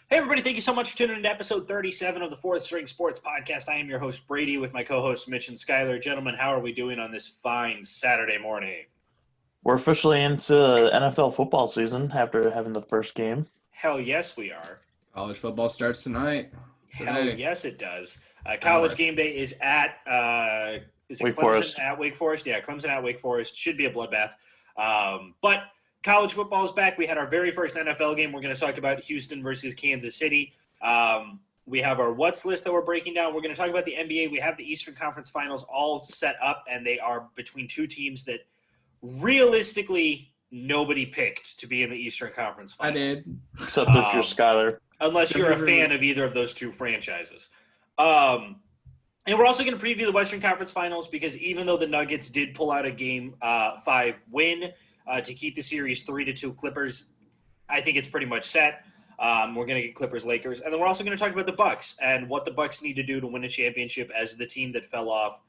Hey, everybody. Thank you so much for tuning in to episode 37 of the Fourth String Sports Podcast. I am your host, Brady, with my co-hosts, Mitch and Skyler. Gentlemen, how are we doing on this fine Saturday morning? We're officially into NFL football season after having the first game. Hell yes, we are. College football starts tonight. Hell yes, it does. College game day is at Wake Clemson Forest. at Wake Forest? Yeah, Clemson at Wake Forest. Should be a bloodbath. But college football is back. We had our very first NFL game. We're going to talk about Houston versus Kansas City. We have our what's list that we're breaking down. We're going to talk about the NBA. We have the Eastern Conference Finals all set up, and they are between two teams that realistically nobody picked to be in the Eastern Conference Finals. I did. Except if you're Skyler. Unless you're a fan of either of those two franchises. And we're also going to preview the Western Conference Finals because even though the Nuggets did pull out a Game 5 win to keep the series 3-2 Clippers, I think it's pretty much set. We're going to get Clippers-Lakers. And then we're also going to talk about the Bucks and what the Bucks need to do to win a championship as the team that fell off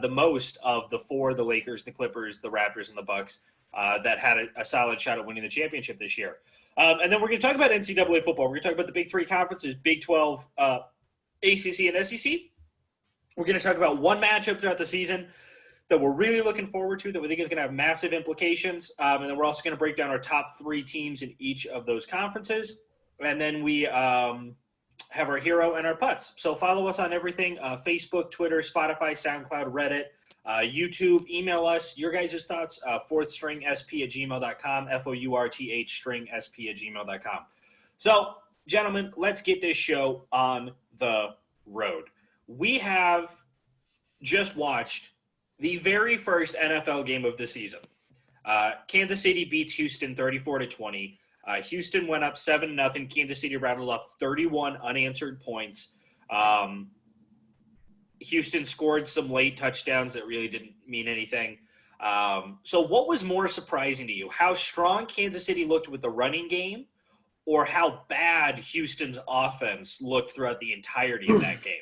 the most of the four, the Lakers, the Clippers, the Raptors, and the Bucks, that had a solid shot at winning the championship this year. And then we're going to talk about NCAA football. We're going to talk about the big three conferences, Big 12, ACC, and SEC. We're going to talk about one matchup throughout the season that we're really looking forward to that we think is going to have massive implications. And then we're also going to break down our top three teams in each of those conferences. And then we have our hero and our putts. So follow us on everything, Facebook, Twitter, Spotify, SoundCloud, Reddit, YouTube. Email us your guys' thoughts, fourthstringsp@gmail.com, fourthstringsp@gmail.com. So, gentlemen, let's get this show on the road. We have just watched the very first NFL game of the season. Kansas City beats Houston 34-20. Houston went up 7-0. Kansas City rattled off 31 unanswered points. Houston scored some late touchdowns that really didn't mean anything. So what was more surprising to you? How strong Kansas City looked with the running game or how bad Houston's offense looked throughout the entirety of that game?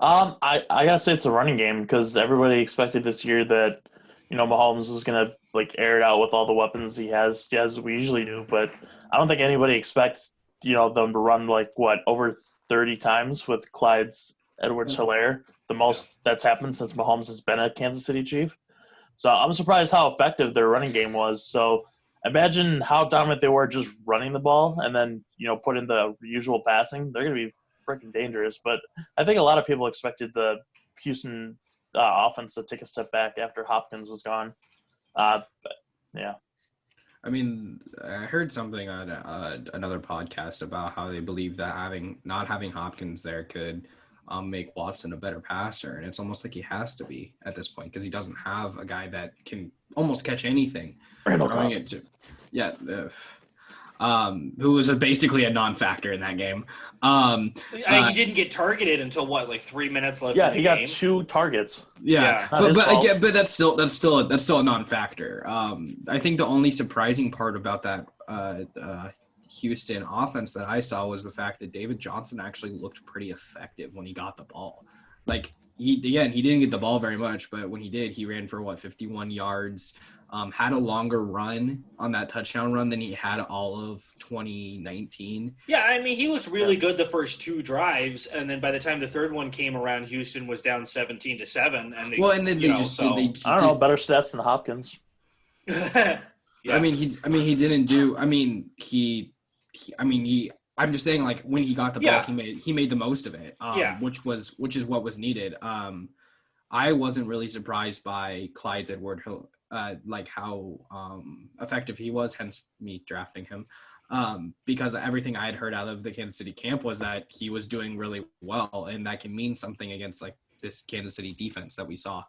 I gotta say it's a running game because everybody expected this year that Mahomes was gonna air it out with all the weapons he has, as we usually do. But I don't think anybody expects them to run over 30 times with Clyde's Edwards-Helaire, the most that's happened since Mahomes has been a Kansas City Chief. So I'm surprised how effective their running game was. So imagine how dominant they were just running the ball and then put in the usual passing. They're gonna be freaking dangerous. But I think a lot of people expected the Houston offense to take a step back after Hopkins was gone. But yeah. I mean, I heard something on another podcast about how they believe that not having Hopkins there could make Watson a better passer, and it's almost like he has to be at this point because he doesn't have a guy that can almost catch anything. Who was basically a non-factor in that game. He didn't get targeted until 3 minutes left. Yeah, in the he game? got 2 targets. Yeah. But that's still a non-factor. I think the only surprising part about that Houston offense that I saw was the fact that David Johnson actually looked pretty effective when he got the ball. He didn't get the ball very much, but when he did, he ran for 51 yards. Had a longer run on that touchdown run than he had all of 2019. Yeah, I mean, he looked really good the first 2 drives, and then by the time the third one came around, Houston was down 17-7. And I don't know, better stats than Hopkins. Yeah. I'm just saying, when he got the ball, he made the most of it, which is what was needed. I wasn't really surprised by Clyde's Edwards-Helaire. How effective he was, hence me drafting him, because everything I had heard out of the Kansas City camp was that he was doing really well, and that can mean something against this Kansas City defense that we saw.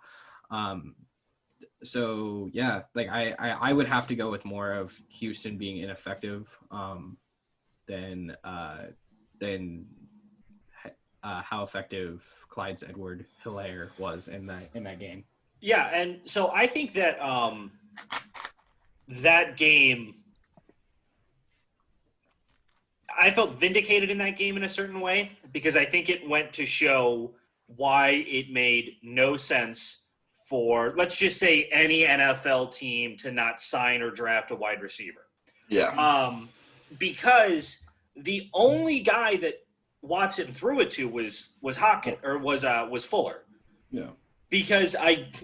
So yeah, I would have to go with more of Houston being ineffective than how effective Clyde's Edwards-Helaire was in that game. Yeah, and so I think that that game, I felt vindicated in that game in a certain way because I think it went to show why it made no sense for, let's just say, any NFL team to not sign or draft a wide receiver. Yeah. Because The only guy that Watson threw it to was Hopkins or was Fuller. Yeah. Because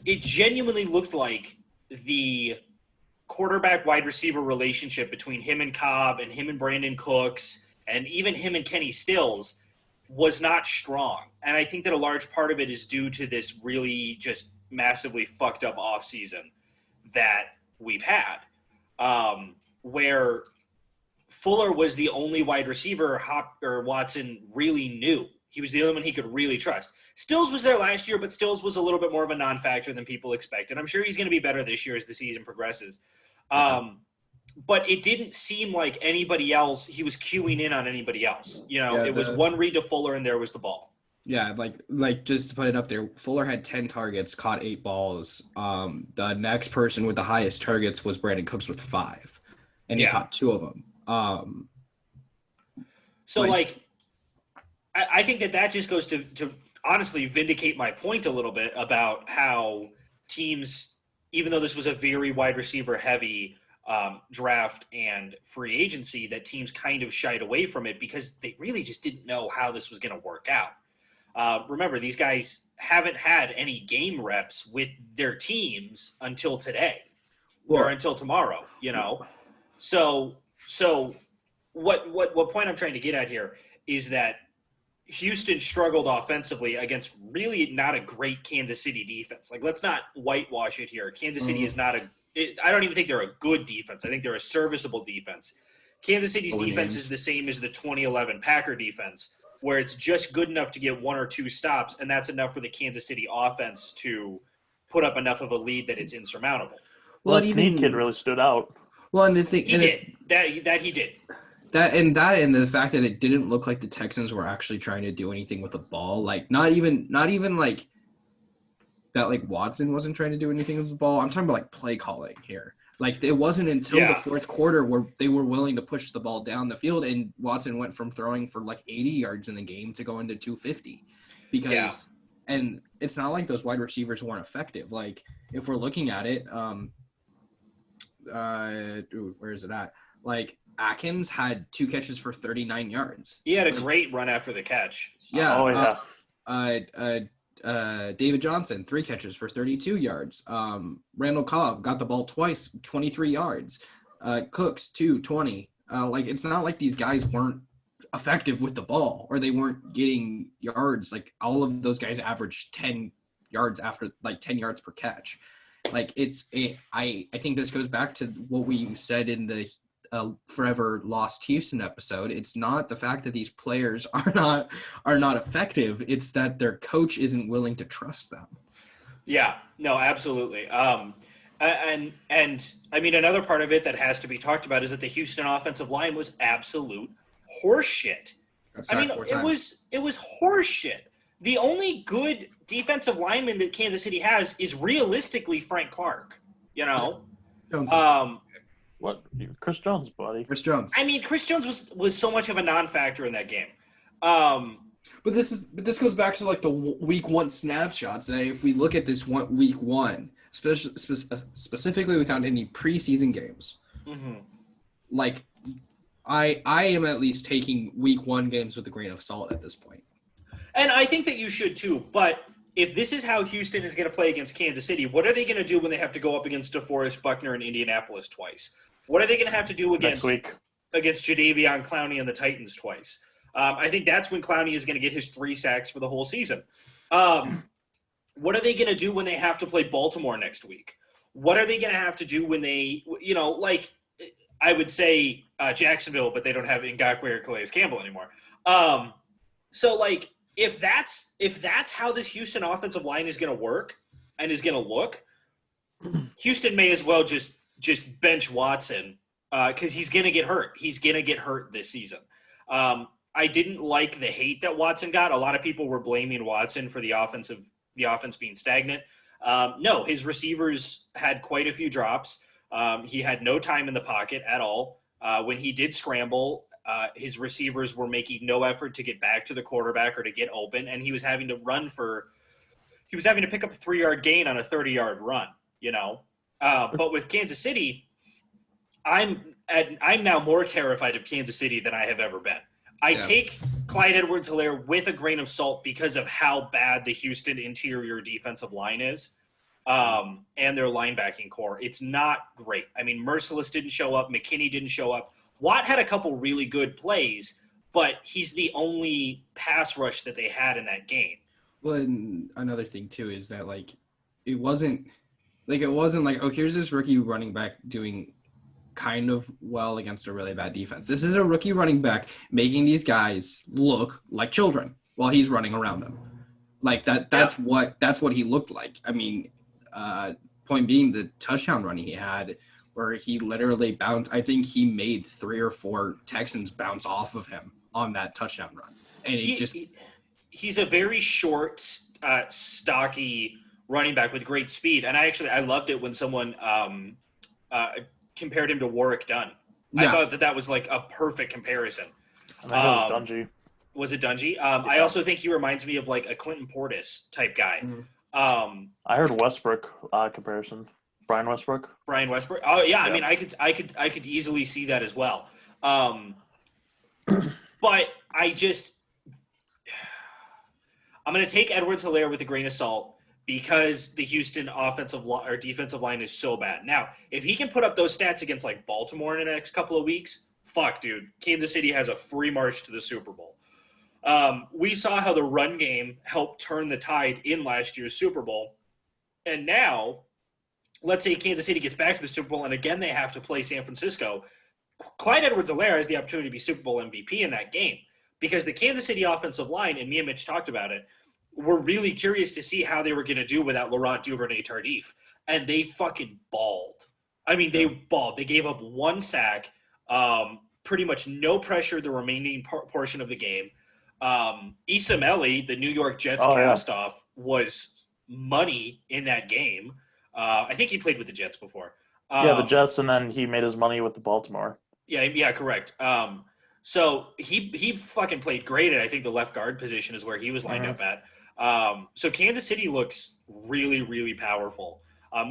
it genuinely looked like the quarterback wide receiver relationship between him and Cobb and him and Brandon Cooks and even him and Kenny Stills was not strong. And I think that a large part of it is due to this really just massively fucked up offseason that we've had, where Fuller was the only wide receiver Watson really knew. He was the only one he could really trust. Stills was there last year, but Stills was a little bit more of a non-factor than people expected. I'm sure he's going to be better this year as the season progresses. But it didn't seem like anybody else, he was queuing in on anybody else. It was one read to Fuller and there was the ball. Yeah, like just to put it up there, Fuller had 10 targets, caught 8 balls. The next person with the highest targets was Brandon Cooks with 5, and he caught 2 of them. I think that just goes to honestly vindicate my point a little bit about how teams, even though this was a very wide receiver heavy draft and free agency, that teams kind of shied away from it because they really just didn't know how this was going to work out. Remember, these guys haven't had any game reps with their teams until today or until tomorrow, So what point I'm trying to get at here is that Houston struggled offensively against really not a great Kansas City defense. Like, let's not whitewash it here. Kansas City is not I don't even think they're a good defense. I think they're a serviceable defense. Kansas City's defense is the same as the 2011 Packer defense, where it's just good enough to get 1 or 2 stops, and that's enough for the Kansas City offense to put up enough of a lead that it's insurmountable. Well, that Snead kid really stood out. Well, and the thing he did. He did. That and the fact that it didn't look like the Texans were actually trying to do anything with the ball, like not even like that, like Watson wasn't trying to do anything with the ball. I'm talking about like play calling here. Like it wasn't until the fourth quarter where they were willing to push the ball down the field, and Watson went from throwing for like 80 yards in the game to going to 250 because and it's not like those wide receivers weren't effective. Like if we're looking at it, where is it at? Like Atkins had 2 catches for 39 yards. He had a great run after the catch. Yeah. David Johnson, 3 catches for 32 yards. Randall Cobb got the ball twice, 23 yards. Cooks, 20. Like, it's not like these guys weren't effective with the ball or they weren't getting yards. Like, all of those guys averaged 10 yards after, like, 10 yards per catch. Like, I think this goes back to what we said in the forever lost Houston episode. It's not the fact that these players are not effective. It's that their coach isn't willing to trust them. Yeah, no, absolutely. And I mean, another part of it that has to be talked about is that the Houston offensive line was absolute horseshit. It was horseshit. The only good defensive lineman that Kansas City has is realistically Frank Clark, What? Chris Jones, buddy. Chris Jones. I mean, Chris Jones was so much of a non-factor in that game. But this goes back to like the week 1 snapshots. That if we look at this week 1, specifically without any preseason games, like I am at least taking week 1 games with a grain of salt at this point. And I think that you should too. But if this is how Houston is going to play against Kansas City, what are they going to do when they have to go up against DeForest Buckner in Indianapolis twice? What are they going to have to do against Jadeveon Clowney and the Titans twice? I think that's when Clowney is going to get his 3 sacks for the whole season. What are they going to do when they have to play Baltimore next week? What are they going to have to do when they, like I would say Jacksonville, but they don't have Ngakoue or Calais Campbell anymore. So like if that's how this Houston offensive line is going to work and is going to look, Houston may as well just bench Watson because he's going to get hurt. He's going to get hurt this season. I didn't like the hate that Watson got. A lot of people were blaming Watson for the offense being stagnant. No, his receivers had quite a few drops. He had no time in the pocket at all. When he did scramble, his receivers were making no effort to get back to the quarterback or to get open, and he was having to pick up a 3-yard gain on a 30-yard run, But with Kansas City, I'm I'm now more terrified of Kansas City than I have ever been. I take Clyde Edwards-Helaire with a grain of salt because of how bad the Houston interior defensive line is, and their linebacking core. It's not great. I mean, Merciless didn't show up. McKinney didn't show up. Watt had a couple really good plays, but he's the only pass rush that they had in that game. Well, and another thing too is that it wasn't like oh, here's this rookie running back doing kind of well against a really bad defense. This is a rookie running back making these guys look like children while he's running around them. Like that's what he looked like. I mean, point being the touchdown run he had where he literally bounced. I think he made 3 or 4 Texans bounce off of him on that touchdown run. And he's a very short, stocky running back with great speed. And I loved it when someone compared him to Warwick Dunn. Yeah. I thought that was like a perfect comparison. I think it was Dungy. Was it Dungy? Yeah. I also think he reminds me of like a Clinton Portis type guy. Mm-hmm. I heard Westbrook comparison. Brian Westbrook. Oh yeah, I mean I could easily see that as well. But I'm going to take Edwards-Helaire with a grain of salt because the Houston defensive line is so bad. Now, if he can put up those stats against like Baltimore in the next couple of weeks, fuck, dude, Kansas City has a free march to the Super Bowl. We saw how the run game helped turn the tide in last year's Super Bowl. And now, let's say Kansas City gets back to the Super Bowl and again they have to play San Francisco. Clyde Edwards-Helaire has the opportunity to be Super Bowl MVP in that game because the Kansas City offensive line, and me and Mitch talked about it, were really curious to see how they were going to do without Laurent Duvernay-Tardif. And they fucking balled. I mean, they balled. They gave up 1 sack, pretty much no pressure the remaining portion of the game. Issa Melli, the New York Jets castoff, was money in that game. I think he played with the Jets before. The Jets, and then he made his money with the Baltimore. Yeah, correct. So he fucking played great at, I think, the left guard position is where he was lined up at. So Kansas City looks really, really powerful.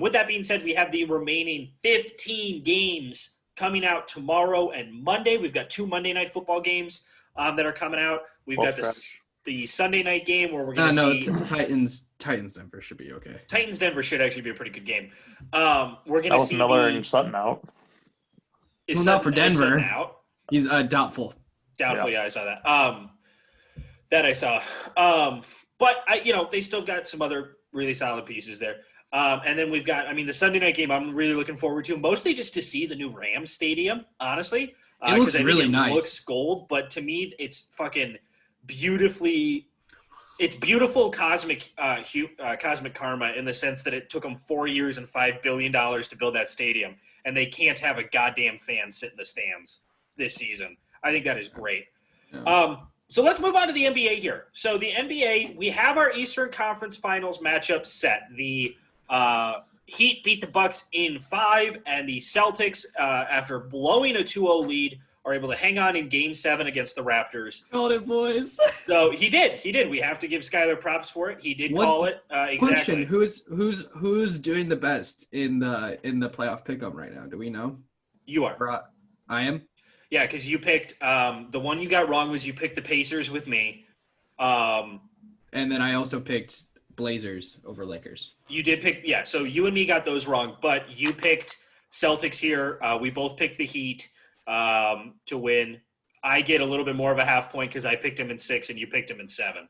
With that being said, we have the remaining 15 games coming out tomorrow and Monday. We've got 2 Monday Night Football games that are coming out. We've got the Sunday night game where we're going to see Titans Denver should be okay. Titans Denver should actually be a pretty good game. We're going to see Miller and Sutton out. Well, not for Denver. Out? He's doubtful. Doubtful, yeah, I saw that. That I saw. But they still got some other really solid pieces there. And then we've got, the Sunday night game I'm really looking forward to, mostly just to see the new Rams stadium, honestly. It looks really nice. It looks gold, but to me, it's fucking it's beautiful cosmic karma in the sense that it took them 4 years and $5 billion to build that stadium, and they can't have a goddamn fan sit in the stands this season. I think that is great. Yeah. So let's move on to the NBA here. So the NBA, we have our Eastern Conference Finals matchup set. The Heat beat the Bucks in 5, and the Celtics, after blowing a 2-0 lead, are able to hang on in Game 7 against the Raptors. Called it, boys. So he did. We have to give Skylar props for it. He did call it exactly. Question: Who's doing the best in the playoff pick'em right now? Do we know? You are. I am. Yeah, because you picked the one you got wrong was you picked the Pacers with me. And then I also picked Blazers over Lakers. You did pick, yeah. So you and me got those wrong, but you picked Celtics here. We both picked the Heat to win. I get a little bit more of a half point because I picked him in 6 and you picked him in 7.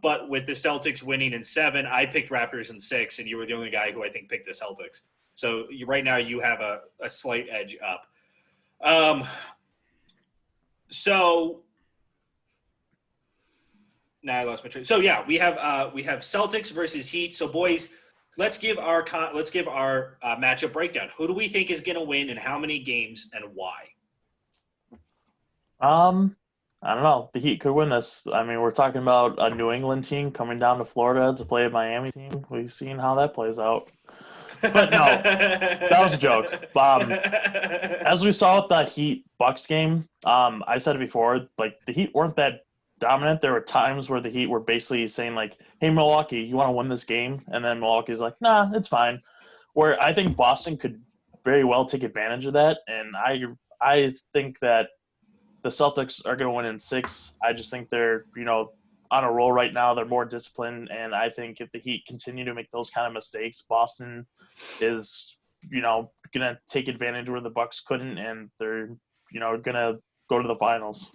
But with the Celtics winning in 7, I picked Raptors in 6, and you were the only guy who I think picked the Celtics. So right now you have a slight edge up. So now I lost my train. So yeah, we have Celtics versus Heat. So boys, let's give our matchup breakdown. Who do we think is going to win and how many games and why? I don't know. The Heat could win this. I mean, we're talking about a New England team coming down to Florida to play a Miami team. We've seen how that plays out. But no, that was a joke. As we saw with the Heat-Bucks game, I said it before, like, the Heat weren't that dominant. There were times where the Heat were basically saying, like, hey, Milwaukee, you want to win this game? And then Milwaukee's like, nah, it's fine. Where I think Boston could very well take advantage of that. And I think that the Celtics are going to win in 6. I just think they're, on a roll right now. They're more disciplined, and I think if the Heat continue to make those kind of mistakes, Boston is, going to take advantage where the Bucks couldn't, and they're, going to go to the finals.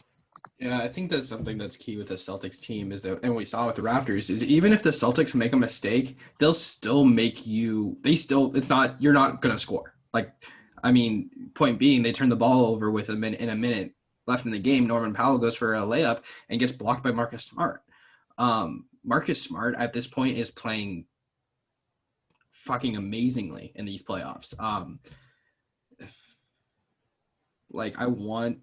Yeah, I think that's something that's key with the Celtics team is that, and we saw with the Raptors, is even if the Celtics make a mistake, they'll still make you. You're not going to score. Like, I mean, point being, they turn the ball over with a minute left in the game. Norman Powell goes for a layup and gets blocked by Marcus Smart. Marcus Smart at this point is playing fucking amazingly in these playoffs. Like I want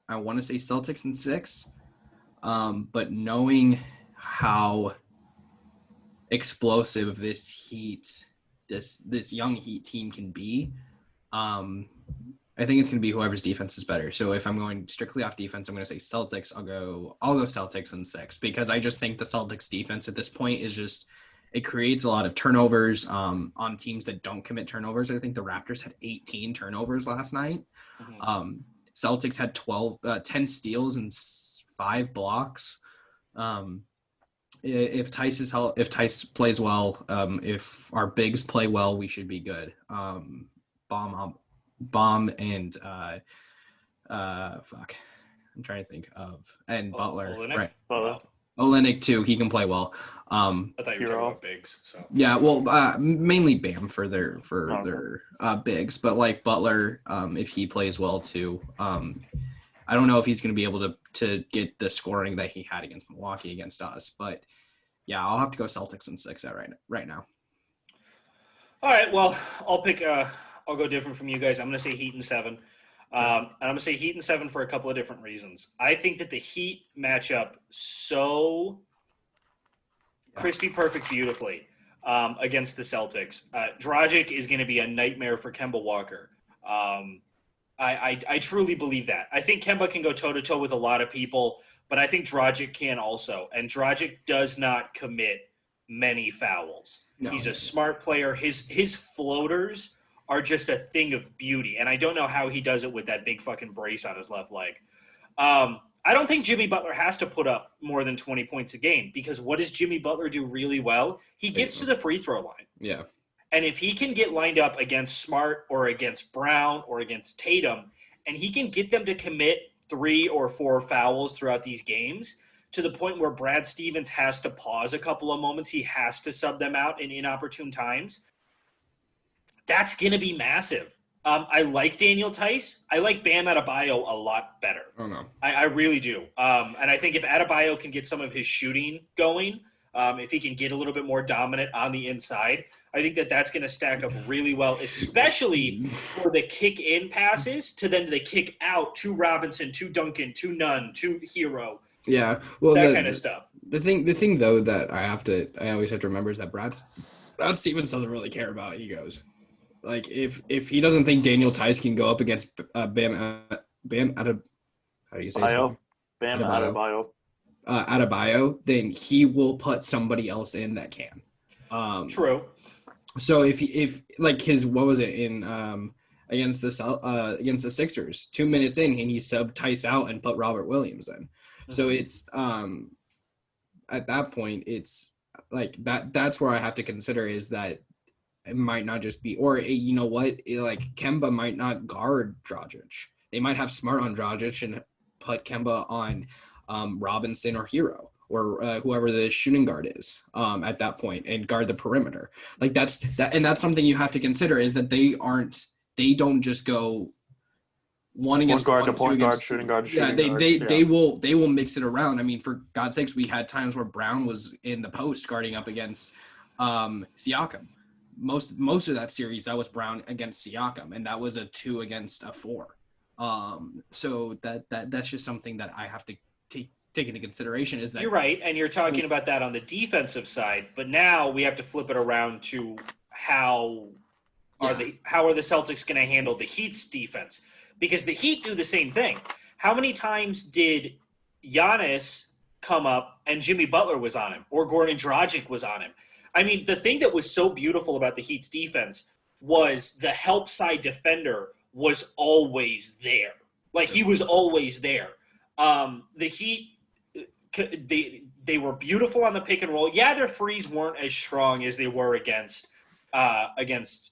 to say Celtics in 6, but knowing how explosive this young Heat team can be, I think it's going to be whoever's defense is better. So if I'm going strictly off defense, I'm going to say Celtics. I'll go Celtics in 6 because I just think the Celtics defense at this point is just it creates a lot of turnovers on teams that don't commit turnovers. I think the Raptors had 18 turnovers last night. Mm-hmm. Celtics had 10 steals and 5 blocks. If Tice plays well, if our bigs play well, we should be good. Bomb and I'm trying to think of and Butler, Olynyk? right? Butler. Olynyk too. He can play well. I thought you were talking about bigs. So yeah, well, mainly Bam for their bigs, but like Butler, if he plays well too, I don't know if he's going to be able to get the scoring that he had against Milwaukee against us, but yeah, I'll have to go Celtics in 6 right now. All right, well, I'll go different from you guys. I'm going to say Heat in 7. And I'm going to say Heat in 7 for a couple of different reasons. I think that the Heat match up so crispy, perfect, beautifully against the Celtics. Dragic is going to be a nightmare for Kemba Walker. I truly believe that. I think Kemba can go toe-to-toe with a lot of people, but I think Dragic can also. And Dragic does not commit many fouls. No. He's a smart player. His floaters are just a thing of beauty. And I don't know how he does it with that big fucking brace on his left leg. I don't think Jimmy Butler has to put up more than 20 points a game because what does Jimmy Butler do really well? He gets to the free throw line. Yeah. And if he can get lined up against Smart or against Brown or against Tatum, and he can get them to commit 3 or 4 fouls throughout these games to the point where Brad Stevens has to pause a couple of moments, he has to sub them out in inopportune times, that's going to be massive. I like Daniel Tice. I like Bam Adebayo a lot better. Oh, no. I really do. And I think if Adebayo can get some of his shooting going, if he can get a little bit more dominant on the inside, I think that's going to stack up really well, especially for the kick-in passes to then the kick-out to Robinson, to Duncan, to Nunn, to Hero. Yeah, well, that kind of stuff. The thing though that I always have to remember is that Brad Stevens doesn't really care about egos. Like if he doesn't think Daniel Tice can go up against Bam how do you say it? Bam Adebayo, then he will put somebody else in that can. True. So if like his what was it in against the Sixers, 2 minutes in and he subbed Tice out and put Robert Williams in. Mm-hmm. So it's at that point it's like that's where I have to consider is that it might not just be, or you know what, like Kemba might not guard Dragic. They might have Smart on Dragic and put Kemba on Robinson or Hero or whoever the shooting guard is at that point and guard the perimeter. Like that's something you have to consider is that they don't just go one against guard, one, point guard, shooting guard. They will mix it around. I mean, for God's sakes, we had times where Brown was in the post guarding up against Siakam. Most of that series, that was Brown against Siakam, and that was a 2 against a 4. So that's just something that I have to take into consideration is that you're right, and you're talking about that on the defensive side, but now we have to flip it around to how are the Celtics going to handle the Heat's defense? Because the Heat do the same thing. How many times did Giannis come up and Jimmy Butler was on him or Goran Dragic was on him? I mean, the thing that was so beautiful about the Heat's defense was the help side defender was always there. Like, he was always there. The Heat, they were beautiful on the pick and roll. Yeah, their threes weren't as strong as they were against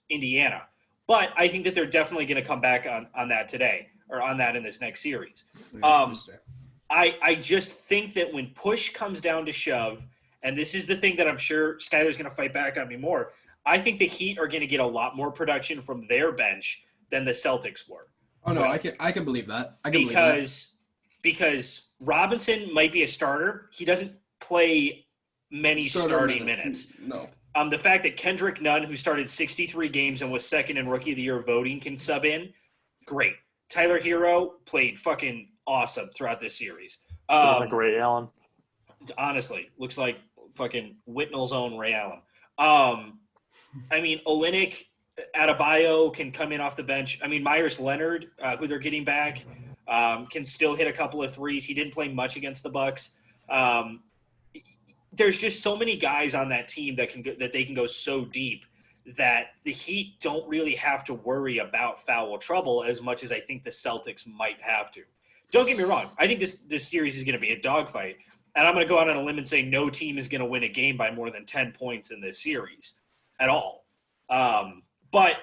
Indiana. But I think that they're definitely going to come back on that today, or on that in this next series. I just think that when push comes down to shove, and this is the thing that I'm sure Skyler's going to fight back on me more, I think the Heat are going to get a lot more production from their bench than the Celtics were. Oh, no, I can believe that. Because Robinson might be a starter. He doesn't play many starting minutes. No. The fact that Kendrick Nunn, who started 63 games and was second in Rookie of the Year voting, can sub in, great. Tyler Hero played fucking awesome throughout this series. Great, Allen. Honestly, looks like fucking Whitnell's own Ray Allen. I mean, Olynyk, Adebayo can come in off the bench. I mean, Myers Leonard, who they're getting back, can still hit a couple of threes. He didn't play much against the Bucks. There's just so many guys on that team that they can go so deep that the Heat don't really have to worry about foul trouble as much as I think the Celtics might have to. Don't get me wrong. I think this series is going to be a dogfight, and I'm going to go out on a limb and say no team is going to win a game by more than 10 points in this series at all. But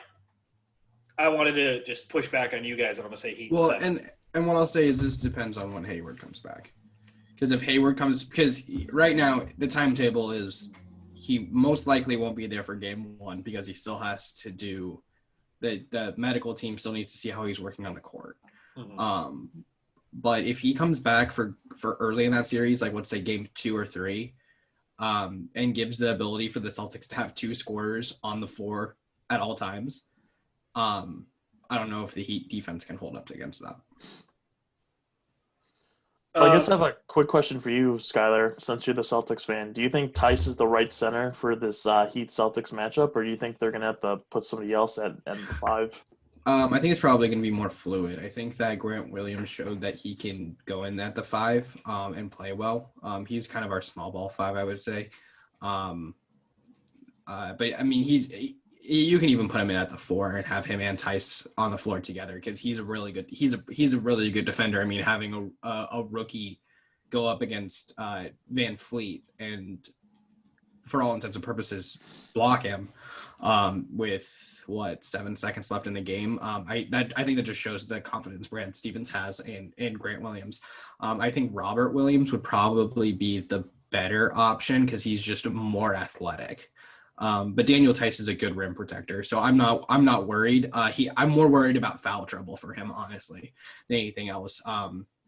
I wanted to just push back on you guys, and I'm going to say Heat. Well, and what I'll say is this depends on when Hayward comes back. Because if Hayward comes – because right now the timetable is he most likely won't be there for game one because he still has to do – the medical team still needs to see how he's working on the court. Mm-hmm. But if he comes back for early in that series, like let's say game 2 or 3, and gives the ability for the Celtics to have 2 scorers on the floor at all times, I don't know if the Heat defense can hold up against that. I guess I have a quick question for you, Skyler, since you're the Celtics fan. Do you think Tice is the right center for this Heat-Celtics matchup, or do you think they're going to have to put somebody else at the 5? I think it's probably going to be more fluid. I think that Grant Williams showed that he can go in at the 5 and play well. He's kind of our small ball 5, I would say. But, I mean, you can even put him in at the 4 and have him and Tice on the floor together because he's a really good defender. I mean, having a rookie go up against Van Fleet and for all intents and purposes block him with 7 seconds left in the game. I think that just shows the confidence Brad Stevens has in Grant Williams. I think Robert Williams would probably be the better option because he's just more athletic. But Daniel Tice is a good rim protector, so I'm not worried. I'm more worried about foul trouble for him, honestly, than anything else.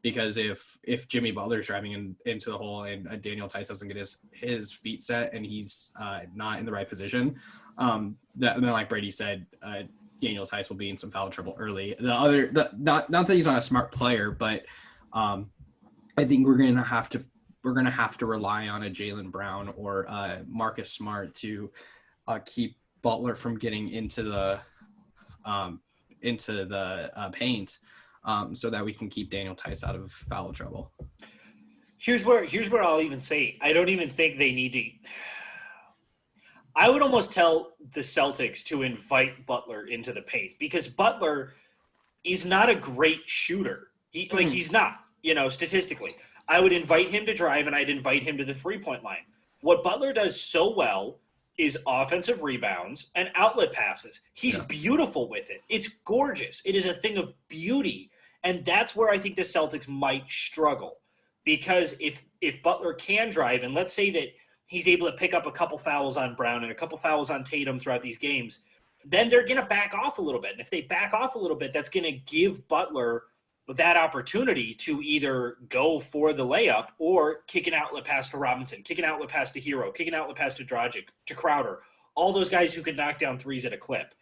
Because if Jimmy Butler's driving into the hole and Daniel Tice doesn't get his feet set and he's not in the right position, then like Brady said, Daniel Tice will be in some foul trouble early. Not that he's not a smart player, but I think we're gonna have to rely on a Jaylen Brown or Marcus Smart to keep Butler from getting into the paint, so that we can keep Daniel Tice out of foul trouble. Here's where I'll even say I don't even think they need to. I would almost tell the Celtics to invite Butler into the paint because Butler is not a great shooter. He's not, statistically. I would invite him to drive, and I'd invite him to the three-point line. What Butler does so well is offensive rebounds and outlet passes. He's beautiful with it. It's gorgeous. It is a thing of beauty, and that's where I think the Celtics might struggle because if Butler can drive, and let's say that he's able to pick up a couple fouls on Brown and a couple fouls on Tatum throughout these games, then they're going to back off a little bit. And if they back off a little bit, that's going to give Butler that opportunity to either go for the layup or kick an outlet pass to Robinson, kick an outlet pass to Hero, kick an outlet pass to Dragic, to Crowder, all those guys who can knock down threes at a clip.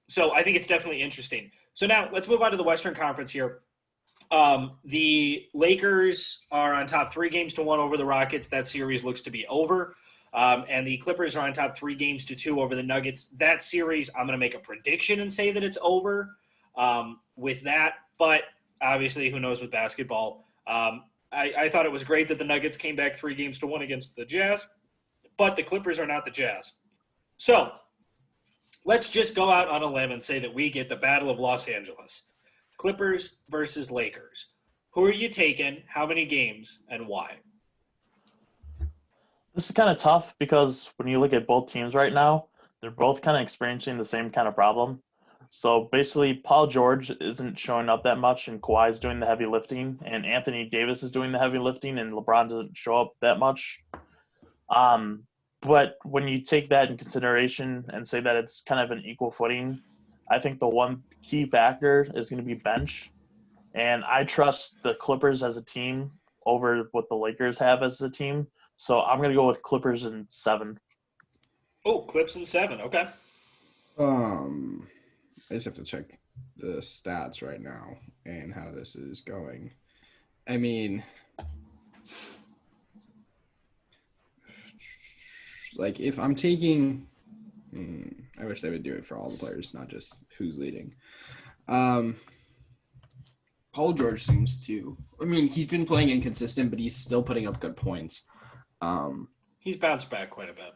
So I think it's definitely interesting. So now let's move on to the Western Conference here. The Lakers are on top 3-1 over the Rockets. That series looks to be over. And the Clippers are on top 3-2 over the Nuggets. That series, I'm going to make a prediction and say that it's over with that. But obviously, who knows with basketball. I thought it was great that the Nuggets came back 3-1 against the Jazz. But the Clippers are not the Jazz. So let's just go out on a limb and say that we get the Battle of Los Angeles. Clippers versus Lakers. Who are you taking? How many games and why? This is kind of tough because when you look at both teams right now, they're both kind of experiencing the same kind of problem. So basically, Paul George isn't showing up that much, and Kawhi is doing the heavy lifting, and Anthony Davis is doing the heavy lifting, and LeBron doesn't show up that much. But when you take that in consideration and say that it's kind of an equal footing, I think the one key factor is going to be bench. And I trust the Clippers as a team over what the Lakers have as a team. So I'm going to go with Clippers in 7. Oh, Clips in 7. Okay. I just have to check the stats right now and how this is going. I mean, like if I'm taking, I wish they would do it for all the players, not just who's leading. Paul George seems to. I mean, he's been playing inconsistent, but he's still putting up good points. He's bounced back quite a bit.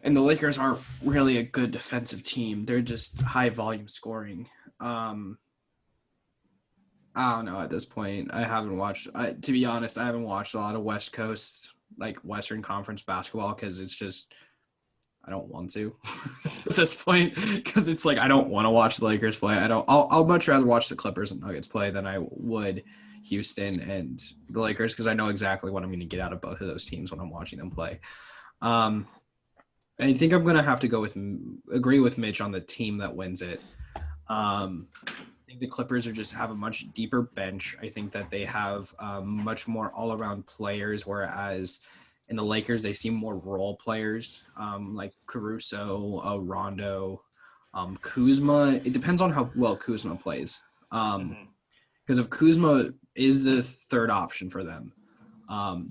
And the Lakers aren't really a good defensive team. They're just high volume scoring. I don't know at this point. To be honest, I haven't watched a lot of West Coast, like Western Conference basketball because it's just, I don't want to at this point because it's like I don't want to watch the Lakers play. I'll much rather watch the Clippers and Nuggets play than I would Houston and the Lakers because I know exactly what I'm going to get out of both of those teams when I'm watching them play. I think I'm going to have to agree with Mitch on the team that wins it. I think the Clippers have a much deeper bench. I think that they have much more all-around players, whereas in the Lakers, they seem more role players like Caruso, Rondo, Kuzma. It depends on how well Kuzma plays. Because if Kuzma is the third option for them,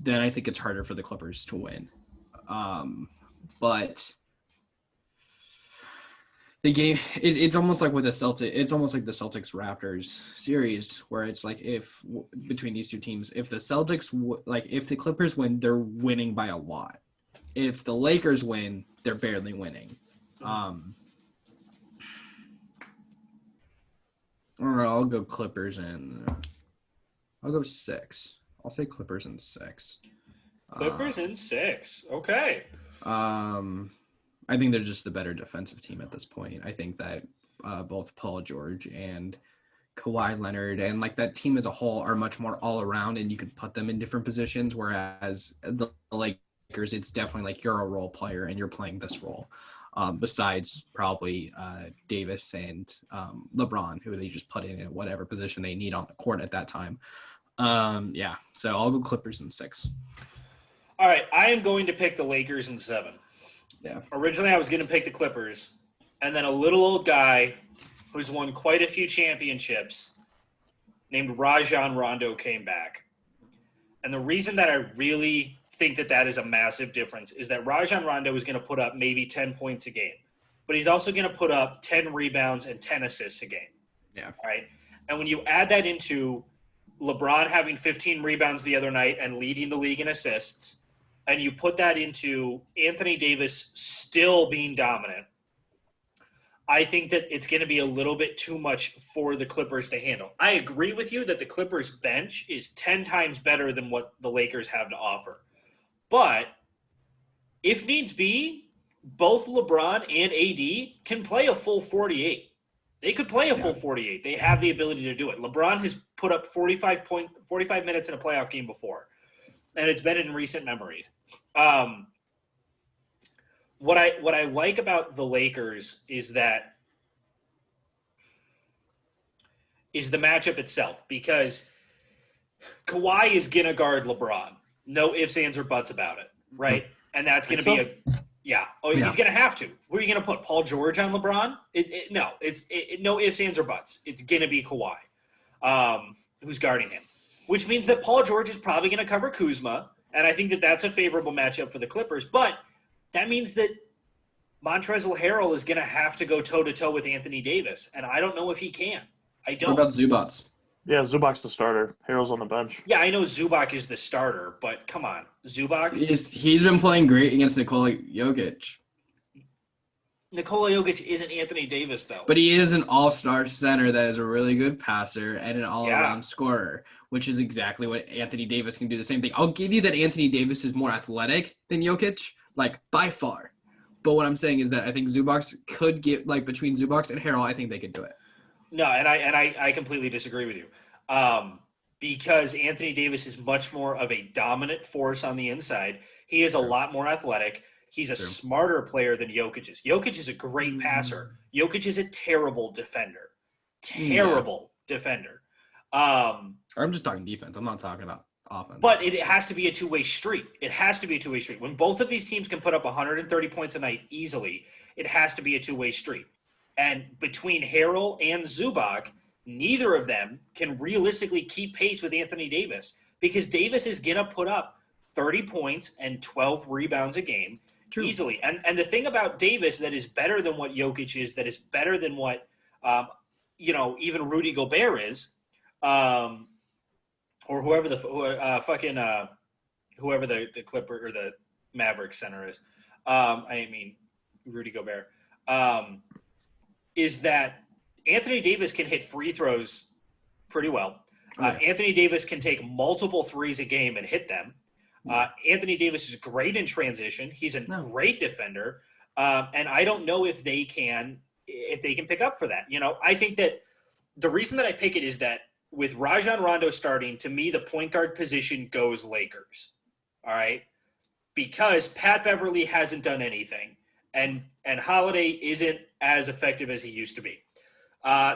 then I think it's harder for the Clippers to win. But the game, it's almost like with the Celtics. It's almost like the Celtics Raptors series, where it's like if between these two teams, if the Celtics if the Clippers win, they're winning by a lot. If the Lakers win, they're barely winning. All right, I'll go Clippers and I'll go 6. I'll say Clippers in 6. Clippers in 6. Okay. I think they're just the better defensive team at this point. I think that both Paul George and Kawhi Leonard and like that team as a whole are much more all around, and you can put them in different positions. Whereas the Lakers, it's definitely like you're a role player and you're playing this role. Besides probably Davis and LeBron, who they just put in whatever position they need on the court at that time. So I'll go Clippers in 6. All right, I am going to pick the Lakers in 7. Yeah. Originally, I was going to pick the Clippers, and then a little old guy who's won quite a few championships named Rajon Rondo came back. And the reason that I really think that is a massive difference is that Rajon Rondo is going to put up maybe 10 points a game, but he's also going to put up 10 rebounds and 10 assists a game. Yeah. Right? And when you add that into LeBron having 15 rebounds the other night and leading the league in assists, and you put that into Anthony Davis still being dominant, I think that it's going to be a little bit too much for the Clippers to handle. I agree with you that the Clippers bench is 10 times better than what the Lakers have to offer. But if needs be, both LeBron and AD can play a full 48. They could play a full 48. They have the ability to do it. LeBron has put up 45 minutes in a playoff game before, and it's been in recent memories. What I like about the Lakers is the matchup itself, because Kawhi is going to guard LeBron. No ifs, ands, or buts about it, right? And that's going to be he's going to have to. Who are you going to put, Paul George on LeBron? No ifs, ands, or buts. It's going to be Kawhi who's guarding him, which means that Paul George is probably going to cover Kuzma, and I think that that's a favorable matchup for the Clippers. But that means that Montrezl Harrell is going to have to go toe-to-toe with Anthony Davis, and I don't know if he can. I don't. What about Zubats? Yeah, Zubac's the starter. Harrell's on the bench. Yeah, I know Zubac is the starter, but come on. Zubac? He's been playing great against Nikola Jokic. Nikola Jokic isn't Anthony Davis, though. But he is an all-star center that is a really good passer and an all-around scorer, which is exactly what Anthony Davis can do. The same thing. I'll give you that Anthony Davis is more athletic than Jokic, like by far. But what I'm saying is that I think Zubac could get, like, between Zubac and Harrell, I think they could do it. No, and I completely disagree with you. Because Anthony Davis is much more of a dominant force on the inside. He is a lot more athletic. He's a smarter player than Jokic is. Jokic is a great passer. Jokic is a terrible defender. Defender. I'm just talking defense. I'm not talking about offense. But it has to be a two-way street. When both of these teams can put up 130 points a night easily, it has to be a two-way street. And between Harrell and Zubac, neither of them can realistically keep pace with Anthony Davis because Davis is going to put up 30 points and 12 rebounds a game easily. And the thing about Davis that is better than what Jokic is, that is better than what, even Rudy Gobert is, or whoever the Clipper or the Maverick center is. Rudy Gobert. Is that Anthony Davis can hit free throws pretty well. Anthony Davis can take multiple threes a game and hit them. Anthony Davis is great in transition. He's a great defender. And I don't know if they can pick up for that. I think that the reason that I pick it is that with Rajon Rondo starting, to me, the point guard position goes Lakers. All right. Because Pat Beverly hasn't done anything. And Holiday isn't as effective as he used to be.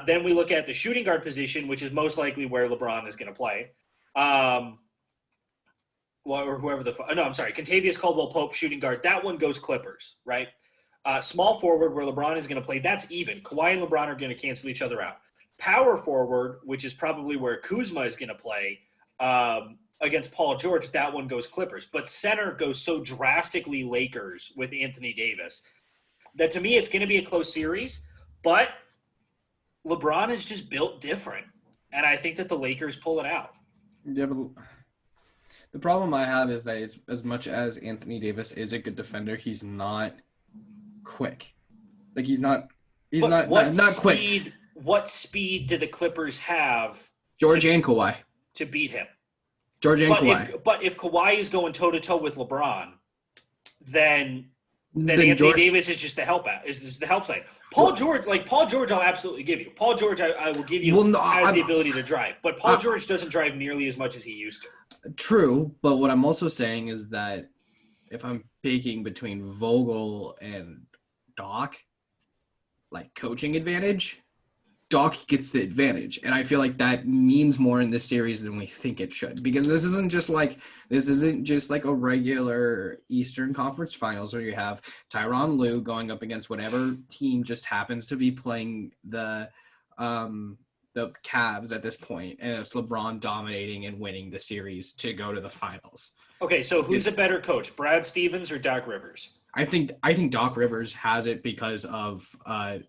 Then we look at the shooting guard position, which is most likely where LeBron is going to play. Kentavious Caldwell-Pope, shooting guard. That one goes Clippers, right? Small forward, where LeBron is going to play, that's even. Kawhi and LeBron are going to cancel each other out. Power forward, which is probably where Kuzma is going to play against Paul George, that one goes Clippers. But center goes so drastically Lakers with Anthony Davis that to me it's going to be a close series, but LeBron is just built different, and I think that the Lakers pull it out. Yeah, but the problem I have is that as much as Anthony Davis is a good defender, he's not quick. Like he's not quick. What speed do the Clippers have? George and Kawhi to beat him. Kawhi. But if Kawhi is going toe to toe with LeBron, then Anthony Davis is just the help out. Is just the help side. Paul George, I'll absolutely give you. Paul George, I will give you has the ability to drive, but Paul George doesn't drive nearly as much as he used to. True, but what I'm also saying is that if I'm picking between Vogel and Doc, like coaching advantage, Doc gets the advantage, and I feel like that means more in this series than we think it should, because this isn't just like a regular Eastern Conference Finals where you have Tyronn Lue going up against whatever team just happens to be playing the Cavs at this point, and it's LeBron dominating and winning the series to go to the finals. Okay, so who's a better coach, Brad Stevens or Doc Rivers? I think Doc Rivers has it because of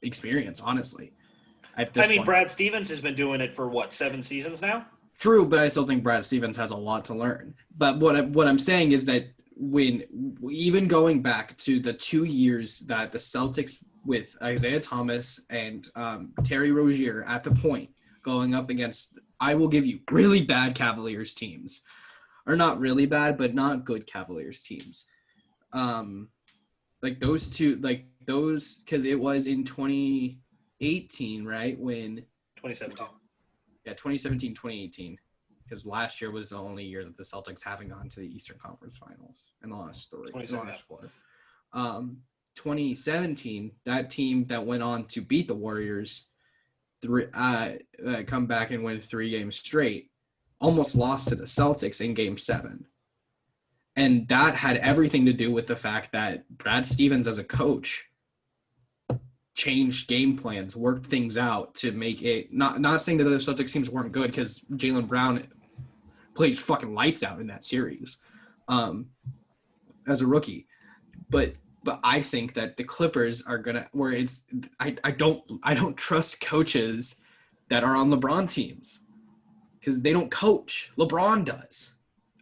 experience, honestly. Brad Stevens has been doing it for 7 seasons now? True, but I still think Brad Stevens has a lot to learn. But what I'm saying is that when even going back to the 2 years that the Celtics with Isaiah Thomas and Terry Rozier at the point going up against, I will give you, really bad Cavaliers teams. Or not really bad, but not good Cavaliers teams. Those two, because it was in 2018, right? 2017. Yeah, 2017, 2018. Because last year was the only year that the Celtics haven't gone to the Eastern Conference Finals in the last 4. 2017, that team that went on to beat the Warriors, come back and win 3 games straight, almost lost to the Celtics in Game 7. And that had everything to do with the fact that Brad Stevens as a coach changed game plans, worked things out to make it – not saying that the Celtics teams weren't good, because Jaylen Brown played fucking lights out in that series as a rookie. But I think that the Clippers are going to – where it's – I don't trust coaches that are on LeBron teams because they don't coach. LeBron does.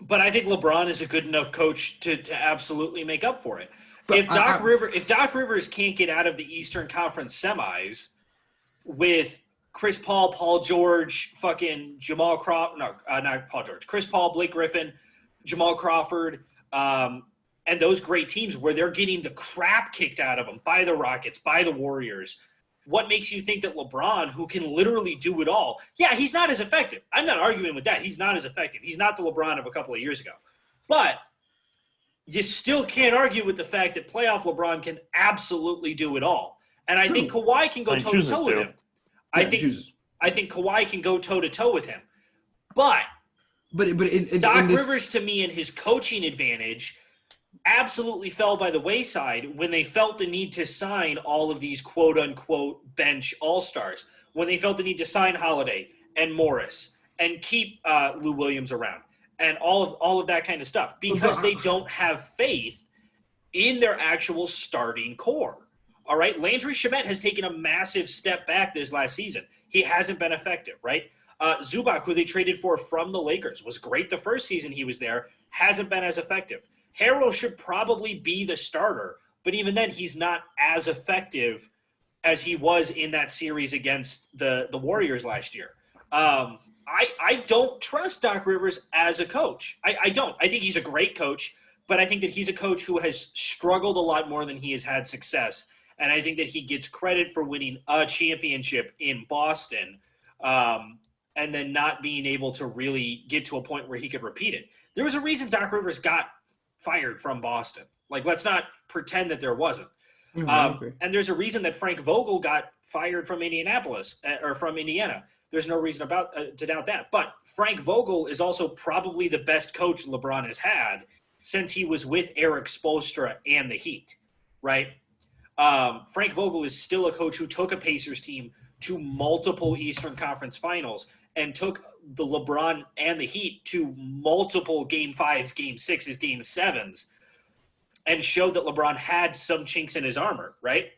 But I think LeBron is a good enough coach to absolutely make up for it. if Doc Rivers can't get out of the Eastern Conference semis with Chris Paul, Paul George, fucking Jamal Crawford, not Paul George, Chris Paul, Blake Griffin, Jamal Crawford, and those great teams where they're getting the crap kicked out of them by the Rockets, by the Warriors, what makes you think that LeBron, who can literally do it all, yeah, he's not as effective. I'm not arguing with that. He's not as effective. He's not the LeBron of a couple of years ago. But you still can't argue with the fact that playoff LeBron can absolutely do it all. And I think Kawhi can go toe-to-toe with him. I think Kawhi can go toe-to-toe with him. But Doc Rivers, to me, and his coaching advantage absolutely fell by the wayside when they felt the need to sign all of these quote-unquote bench all-stars, when they felt the need to sign Holiday and Morris and keep Lou Williams around and all of that kind of stuff, because they don't have faith in their actual starting core. All right? Landry Shamet has taken a massive step back this last season. He hasn't been effective, right? Zubac, who they traded for from the Lakers, was great the first season he was there, hasn't been as effective. Harrell should probably be the starter, but even then he's not as effective as he was in that series against the Warriors last year. I don't trust Doc Rivers as a coach. I don't. I think he's a great coach, but I think that he's a coach who has struggled a lot more than he has had success. And I think that he gets credit for winning a championship in Boston and then not being able to really get to a point where he could repeat it. There was a reason Doc Rivers got fired from Boston. Like, let's not pretend that there wasn't. And there's a reason that Frank Vogel got fired from Indianapolis or from Indiana. There's no reason to doubt that. But Frank Vogel is also probably the best coach LeBron has had since he was with Eric Spoelstra and the Heat, right? Frank Vogel is still a coach who took a Pacers team to multiple Eastern Conference Finals and took the LeBron and the Heat to multiple Game 5s, Game 6s, Game 7s, and showed that LeBron had some chinks in his armor, right?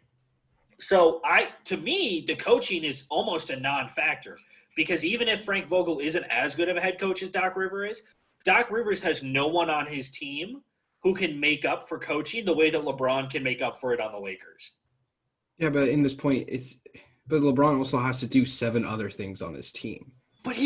So to me, the coaching is almost a non-factor, because even if Frank Vogel isn't as good of a head coach as Doc Rivers is, Doc Rivers has no one on his team who can make up for coaching the way that LeBron can make up for it on the Lakers. Yeah, but in this point, but LeBron also has to do 7 other things on his team. But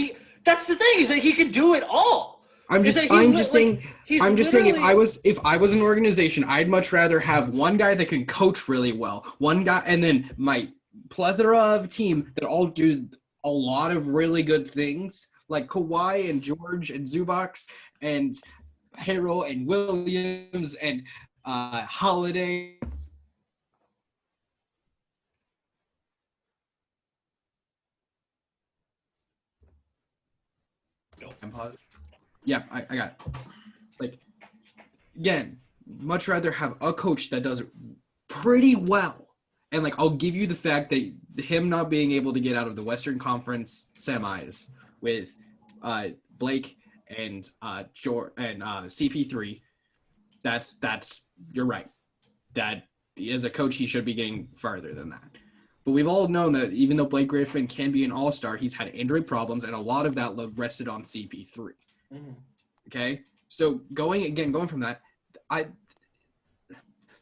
that's the thing, is that he can do it all. I'm just saying if I was an organization, I'd much rather have one guy that can coach really well, one guy, and then my plethora of team that all do a lot of really good things, like Kawhi and George and Zubac and Harrell and Williams and Holiday. Yeah, I got it. Like, again, much rather have a coach that does it pretty well. And, like, I'll give you the fact that him not being able to get out of the Western Conference semis with Blake and George and CP3, that's you're right. That as a coach, he should be getting farther than that. But we've all known that even though Blake Griffin can be an all-star, he's had injury problems, and a lot of that rested on CP3. Mm-hmm. Okay? So going from that,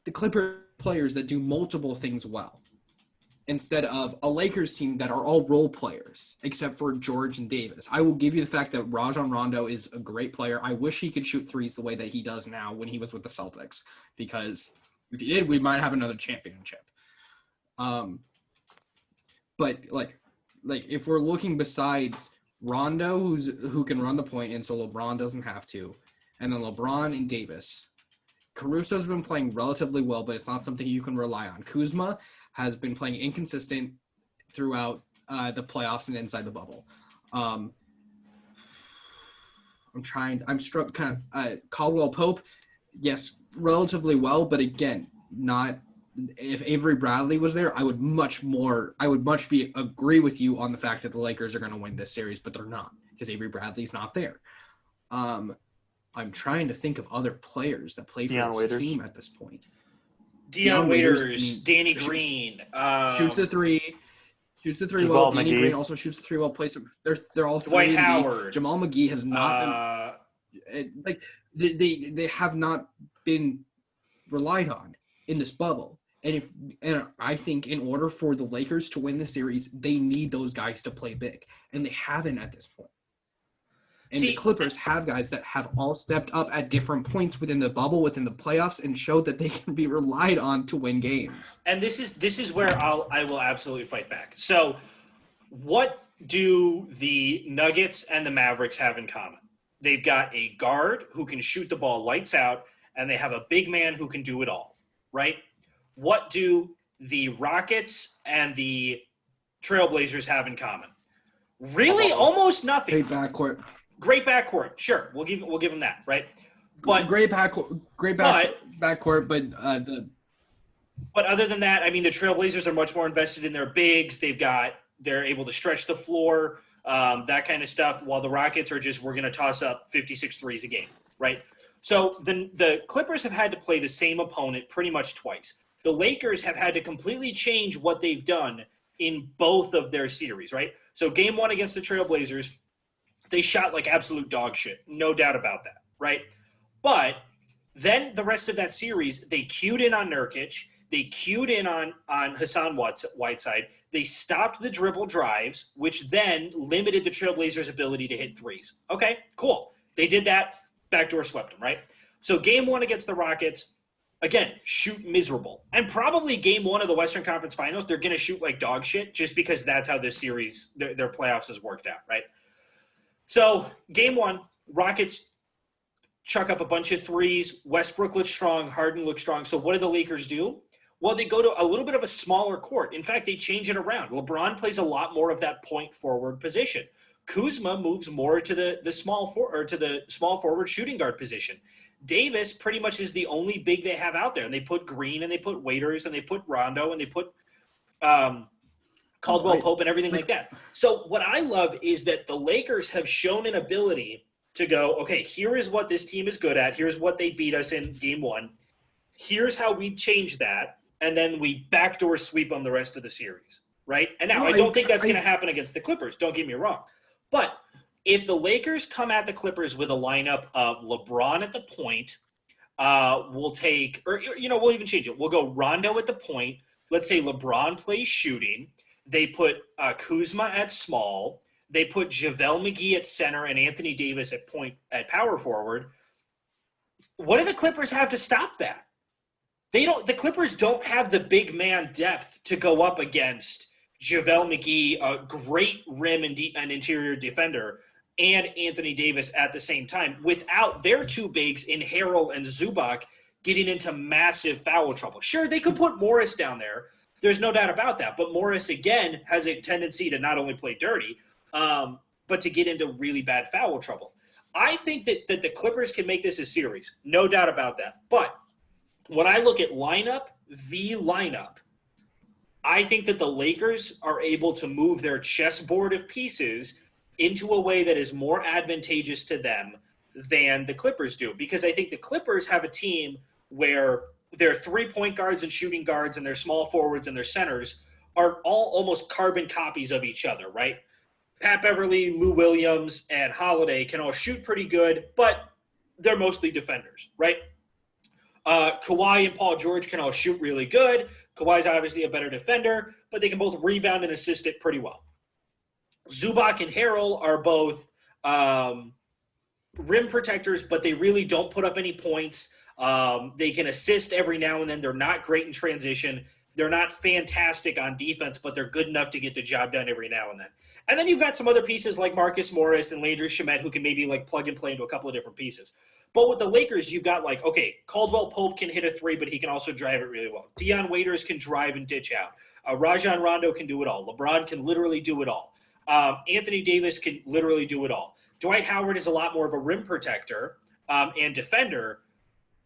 the Clipper players that do multiple things well, instead of a Lakers team that are all role players, except for George and Davis. I will give you the fact that Rajon Rondo is a great player. I wish he could shoot threes the way that he does now when he was with the Celtics, because if he did, we might have another championship. But like if we're looking besides Rondo, who can run the point, and so LeBron doesn't have to, and then LeBron and Davis. Caruso's been playing relatively well, but it's not something you can rely on. Kuzma has been playing inconsistent throughout the playoffs and inside the bubble. Caldwell Pope, yes, relatively well, but again, not. If Avery Bradley was there, I would much agree with you on the fact that the Lakers are going to win this series, but they're not, because Avery Bradley's not there. I'm trying to think of other players that play for his team at this point. Deion Waiters, Danny Green. Shoots the three well. Danny Green also shoots the three well. They're all three. Dwight Howard. Jamal McGee has not been they have not been relied on. in this bubble. And I think in order for the Lakers to win the series, they need those guys to play big, and they haven't at this point. And the Clippers have guys that have all stepped up at different points within the bubble, within the playoffs, and showed that they can be relied on to win games. And this is where I will absolutely fight back. So, what do the Nuggets and the Mavericks have in common? They've got a guard who can shoot the ball lights out, and they have a big man who can do it all, right? What do the Rockets and the Trailblazers have in common? Really, almost nothing. Great backcourt. Sure, we'll give them that, right? But great backcourt, but other than that, I mean, the Trailblazers are much more invested in their bigs. They're able to stretch the floor, that kind of stuff. While the Rockets are just, we're going to toss up 56 threes a game, right? So the Clippers have had to play the same opponent pretty much twice. The Lakers have had to completely change what they've done in both of their series, right? So game 1 against the Trailblazers, they shot like absolute dog shit. No doubt about that, right? But then the rest of that series, they cued in on Nurkic. They cued in on Hassan Whiteside. They stopped the dribble drives, which then limited the Trailblazers' ability to hit threes. Okay, cool. They did that. Backdoor swept them, right? So game 1 against the Rockets, again, shoot miserable. And probably game 1 of the Western Conference Finals, they're going to shoot like dog shit just because that's how this series, their playoffs has worked out, right? So game 1, Rockets chuck up a bunch of threes. Westbrook looks strong. Harden looks strong. So what do the Lakers do? Well, they go to a little bit of a smaller court. In fact, they change it around. LeBron plays a lot more of that point forward position. Kuzma moves more to the small forward shooting guard position. Davis pretty much is the only big they have out there. And they put Green and they put Waiters and they put Rondo and they put Caldwell Pope and everything like that. So what I love is that the Lakers have shown an ability to go, okay, here is what this team is good at. Here's what they beat us in game 1. Here's how we change that. And then we backdoor sweep them the rest of the series, right? And now I don't think that's going to happen against the Clippers. Don't get me wrong. But if the Lakers come at the Clippers with a lineup of LeBron at the point, we'll even change it. We'll go Rondo at the point. Let's say LeBron plays shooting. They put Kuzma at small. They put JaVale McGee at center and Anthony Davis at power forward. What do the Clippers have to stop that? The Clippers don't have the big man depth to go up against JaVale McGee, a great rim and interior defender, and Anthony Davis at the same time without their two bigs in Harrell and Zubac getting into massive foul trouble. Sure, they could put Morris down there. There's no doubt about that. But Morris, again, has a tendency to not only play dirty, but to get into really bad foul trouble. I think that the Clippers can make this a series. No doubt about that. But when I look at lineup v. lineup, I think that the Lakers are able to move their chessboard of pieces into a way that is more advantageous to them than the Clippers do. Because I think the Clippers have a team where their 3-point guards and shooting guards and their small forwards and their centers are all almost carbon copies of each other, right? Pat Beverly, Lou Williams, and Holiday can all shoot pretty good, but they're mostly defenders, right? Kawhi and Paul George can all shoot really good. Kawhi's obviously a better defender, but they can both rebound and assist it pretty well. Zubac and Harrell are both rim protectors, but they really don't put up any points. They can assist every now and then. They're not great in transition. They're not fantastic on defense, but they're good enough to get the job done every now and then. And then you've got some other pieces like Marcus Morris and Landry Shamet who can maybe like plug and play into a couple of different pieces. But with the Lakers, you've got like, okay, Caldwell Pope can hit a three, but he can also drive it really well. Dion Waiters can drive and ditch out. Rajon Rondo can do it all. LeBron can literally do it all. Anthony Davis can literally do it all. Dwight Howard is a lot more of a rim protector and defender,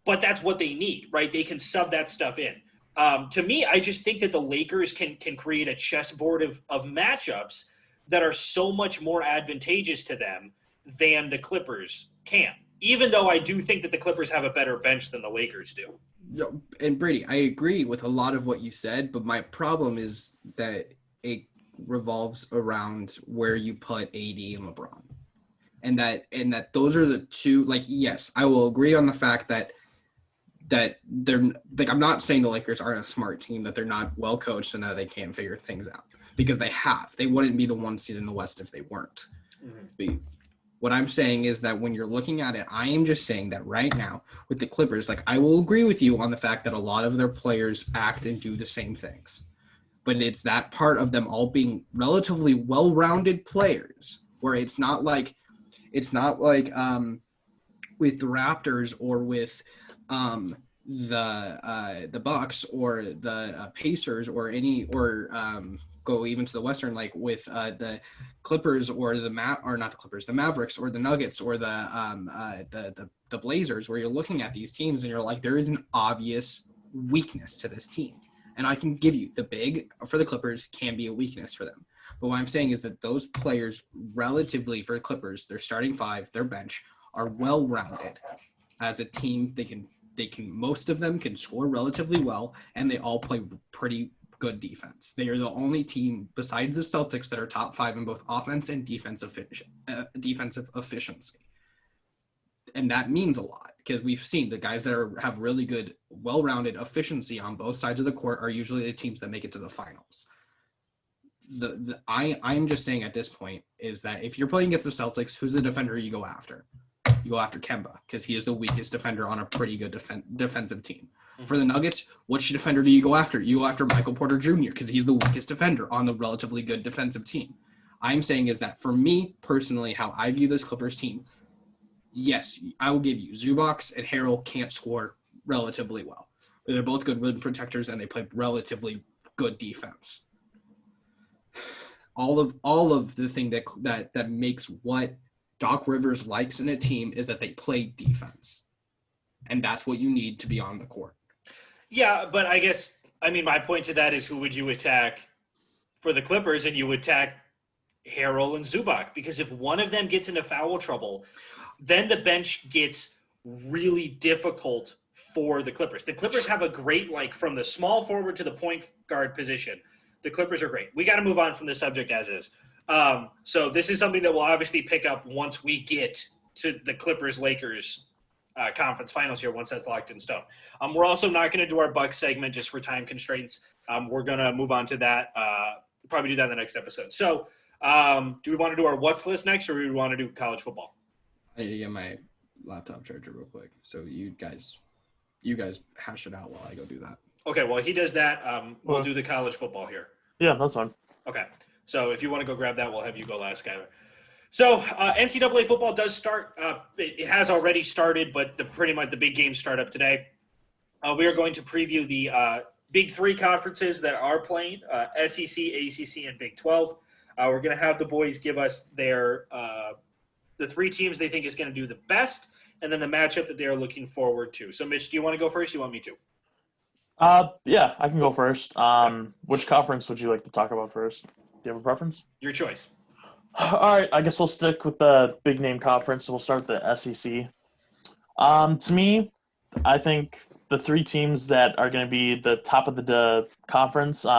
but that's what they need, right? They can sub that stuff in. To me, I just think that the Lakers can create a chessboard of matchups that are so much more advantageous to them than the Clippers can, even though I do think that the Clippers have a better bench than the Lakers do. And Brady, I agree with a lot of what you said, but my problem is that it revolves around where you put AD and LeBron. And that those are the two, like, yes, I will agree on the fact that that they're like, I'm not saying the Lakers aren't a smart team, that they're not well coached and that they can't figure things out, because they have. They wouldn't be the 1 seed in the West if they weren't. Mm-hmm. What I'm saying is that when you're looking at it, I am just saying that right now with the Clippers, like, I will agree with you on the fact that a lot of their players act and do the same things. But it's that part of them all being relatively well-rounded players where it's not like with the Raptors or with the Bucks or the Pacers or go even to the Western, like with the Clippers or the Mavericks or the Nuggets or the Blazers, where you're looking at these teams and you're like, there is an obvious weakness to this team. And I can give you the big for the Clippers can be a weakness for them. But what I'm saying is that those players relatively for the Clippers, their starting five, their bench are well-rounded as a team. They can most of them can score relatively well, and they all play pretty good defense. They are the only team besides the Celtics that are top 5 in both offense and defensive efficiency. And that means a lot, because we've seen the guys that have really good, well-rounded efficiency on both sides of the court are usually the teams that make it to the finals. I'm just saying at this point is that if you're playing against the Celtics, who's the defender you go after? You go after Kemba, because he is the weakest defender on a pretty good defensive team. Mm-hmm. For the Nuggets, which defender do you go after? You go after Michael Porter Jr., because he's the weakest defender on the relatively good defensive team. I'm saying is that for me personally, how I view this Clippers team, yes, I will give you Zubac and Harrell can't score relatively well. They're both good rim protectors and they play relatively good defense. All of the thing that makes what Doc Rivers likes in a team is that they play defense. And that's what you need to be on the court. Yeah, but my point to that is, who would you attack for the Clippers? And you attack Harrell and Zubac, because if one of them gets into foul trouble, then the bench gets really difficult for the Clippers. The Clippers have a great, from the small forward to the point guard position, the Clippers are great. We got to move on from this subject as is. So this is something that we'll obviously pick up once we get to the Clippers-Lakers conference finals here, once that's locked in stone. We're also not going to do our Bucks segment just for time constraints. We're going to move on to that. Probably do that in the next episode. So do we want to do our what's list next, or do we want to do college football? I need to get my laptop charger real quick. So you guys hash it out while I go do that. Okay, well, he does that. We'll do the college football here. Yeah, that's fine. Okay. So if you want to go grab that, we'll have you go last, Skyler. So NCAA football does start. It has already started, but pretty much the big games start up today. We are going to preview the Big Three conferences that are playing, SEC, ACC, and Big 12. We're going to have the boys give us their the 3 teams they think is going to do the best, and then the matchup that they're looking forward to. So, Mitch, do you want to go first? Do you want me to? Yeah, I can go first. Which conference would you like to talk about first? Do you have a preference? Your choice. All right, I guess we'll stick with the big name conference. So we'll start with the SEC. To me, I think the 3 teams that are going to be the top of the conference, you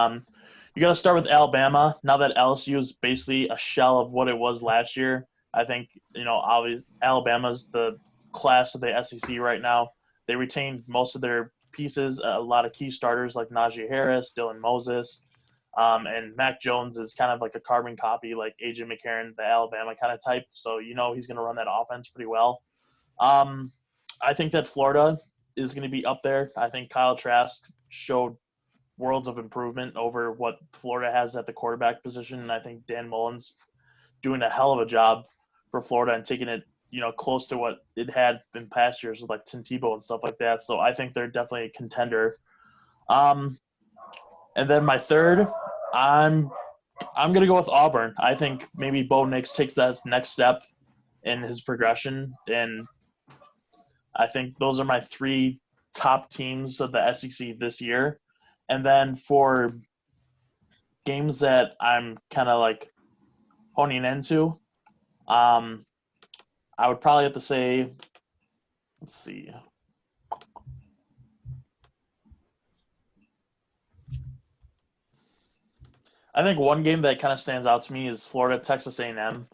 got to start with Alabama. Now that LSU is basically a shell of what it was last year, I think, obviously Alabama's the class of the SEC right now. They retained most of their pieces, a lot of key starters like Najee Harris, Dylan Moses, and Mac Jones is kind of like a carbon copy, like A.J. McCarron, the Alabama kind of type. So, he's going to run that offense pretty well. I think that Florida is going to be up there. I think Kyle Trask showed worlds of improvement over what Florida has at the quarterback position, and I think Dan Mullen's doing a hell of a job for Florida and taking it, close to what it had in past years with like Tim Tebow and stuff like that. So I think they're definitely a contender. And then my third, I'm going to go with Auburn. I think maybe Bo Nix takes that next step in his progression, and I think those are my 3 top teams of the SEC this year. And then for games that I'm kind of like honing into, I would probably have to say, let's see. I think one game that kind of stands out to me is Florida-Texas A&M.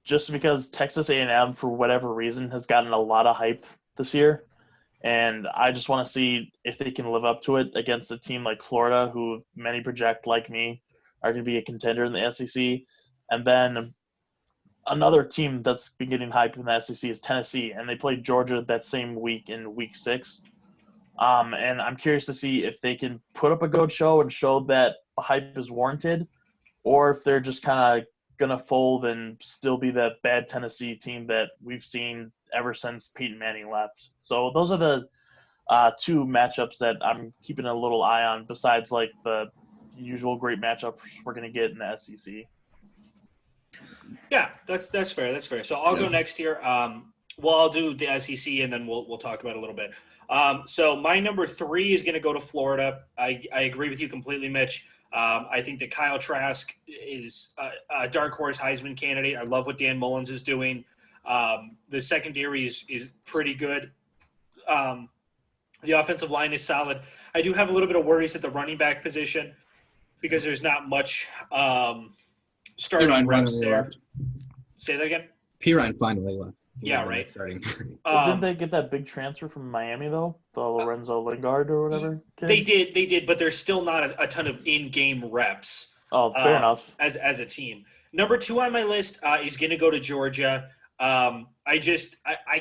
Just because Texas A&M, for whatever reason, has gotten a lot of hype this year. And I just want to see if they can live up to it against a team like Florida, who many project, like me, are going to be a contender in the SEC. And then another team that's been getting hype in the SEC is Tennessee, and they played Georgia that same week in Week 6. And I'm curious to see if they can put up a good show and show that the hype is warranted, or if they're just kind of going to fold and still be that bad Tennessee team that we've seen ever since Peyton Manning left. So those are the two matchups that I'm keeping a little eye on, besides like the usual great matchups we're going to get in the SEC. Yeah, that's fair. That's fair. So I'll go next here. I'll do the SEC, and then we'll talk about it a little bit. So my number 3 is going to go to Florida. I agree with you completely, Mitch. I think that Kyle Trask is a dark horse Heisman candidate. I love what Dan Mullins is doing. The secondary is pretty good. The offensive line is solid. I do have a little bit of worries at the running back position because there's not much starting reps there. Left. Say that again? Pirine finally left. Yeah, right. Starting. Didn't they get that big transfer from Miami, though? The Lorenzo Lingard or whatever? Kid? They did, but there's still not a ton of in-game reps. Oh, fair enough. As a team. Number 2 on my list is going to go to Georgia. I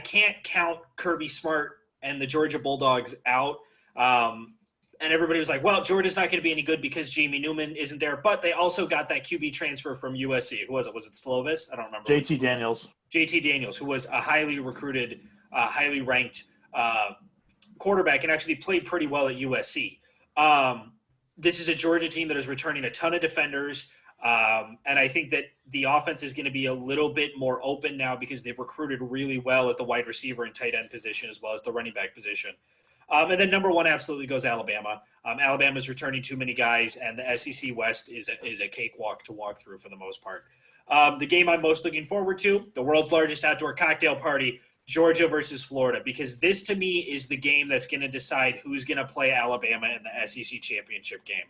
can't count Kirby Smart and the Georgia Bulldogs out. And everybody was like, well, Georgia's not going to be any good because Jamie Newman isn't there. But they also got that QB transfer from USC. Who was it? Was it Slovis? I don't remember. JT Daniels. JT Daniels, who was a highly recruited, highly ranked quarterback and actually played pretty well at USC. This is a Georgia team that is returning a ton of defenders. And I think that the offense is going to be a little bit more open now because they've recruited really well at the wide receiver and tight end position as well as the running back position. And then number 1 absolutely goes Alabama. Alabama's returning too many guys, and the SEC West is a cakewalk to walk through for the most part. The game I'm most looking forward to, the world's largest outdoor cocktail party, Georgia versus Florida, because this to me is the game that's going to decide who's going to play Alabama in the SEC championship game.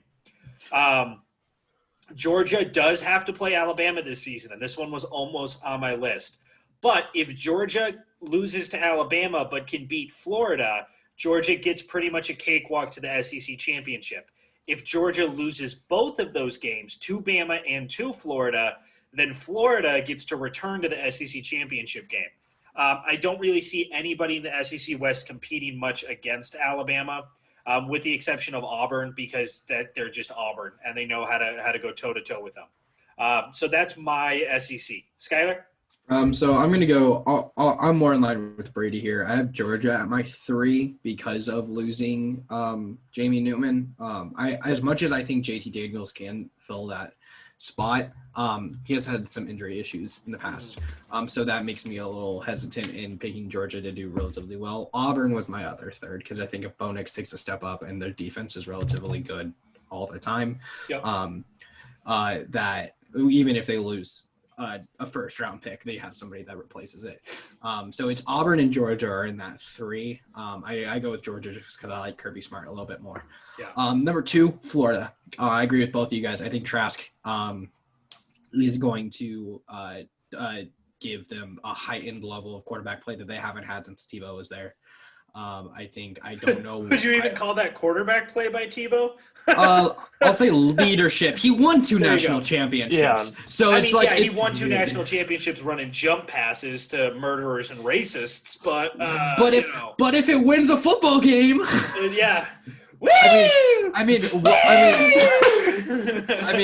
Georgia does have to play Alabama this season, and this one was almost on my list. But if Georgia loses to Alabama but can beat Florida, Georgia gets pretty much a cakewalk to the SEC championship. If Georgia loses both of those games, to Bama and to Florida, then Florida gets to return to the SEC championship game. I don't really see anybody in the SEC West competing much against Alabama, with the exception of Auburn, because they're just Auburn and they know how to go toe-to-toe with them. So that's my SEC. Skylar? So I'm going to go I'm more in line with Brady here. I have Georgia at my 3 because of losing Jamie Newman. As much as I think JT Daniels can fill that spot, he has had some injury issues in the past. So that makes me a little hesitant in picking Georgia to do relatively well. Auburn was my other 3rd because I think if Bo Nix takes a step up and their defense is relatively good all the time, yep. That even if they lose a first-round pick, they have somebody that replaces it. So it's Auburn and Georgia are in that 3. I go with Georgia just because I like Kirby Smart a little bit more. Yeah. Number 2, Florida. I agree with both of you guys. I think Trask is going to give them a heightened level of quarterback play that they haven't had since Tebow was there. I don't know. Would you even call that quarterback play by Tebow? I'll say leadership. He won 2 national championships. Yeah. So he won 2 national championships running jump passes to murderers and racists. But if it wins a football game, yeah.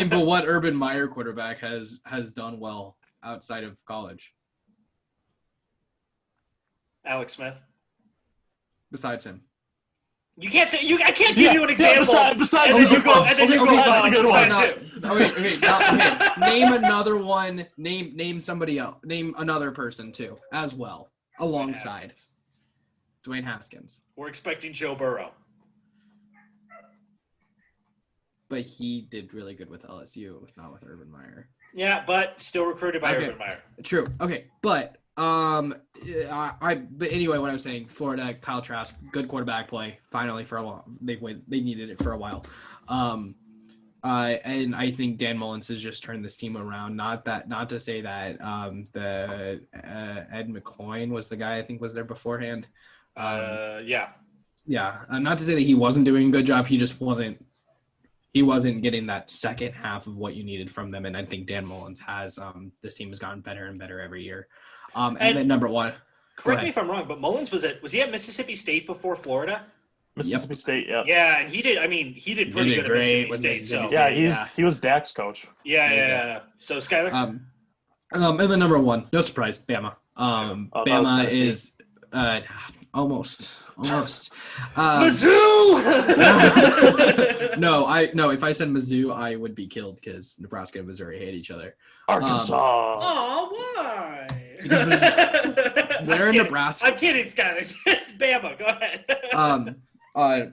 But what Urban Meyer quarterback has done well outside of college? Alex Smith. Besides him. You can't say I can't give you an example. Besides Name another one. Name somebody else. Name another person too, as well, alongside Dwayne Haskins. We're expecting Joe Burrow. But he did really good with LSU, not with Urban Meyer. Yeah, but still recruited by Urban Meyer. True. Okay, but but anyway, what I'm saying, Florida, Kyle Trask, good quarterback play. Finally, for a while, they needed it for a while. And I think Dan Mullins has just turned this team around. Not to say that Ed McCloyne was the guy I think was there beforehand. Yeah. Yeah, not to say that he wasn't doing a good job. He just wasn't. He wasn't getting that second half of what you needed from them, and I think Dan Mullins has. This team has gotten better and better every year. And then number one. Correct me if I'm wrong, but Mullins was he at Mississippi State before Florida? Mississippi State, yeah. Yeah, and he did pretty good at Mississippi State. So he was Dak's coach. Yeah. So Skyler? And then number one, no surprise, Bama. Bama is almost. Mizzou! No, if I said Mizzou, I would be killed because Nebraska and Missouri hate each other. Why? Where in Nebraska? I'm kidding, Skyler. Just Bama. Go ahead.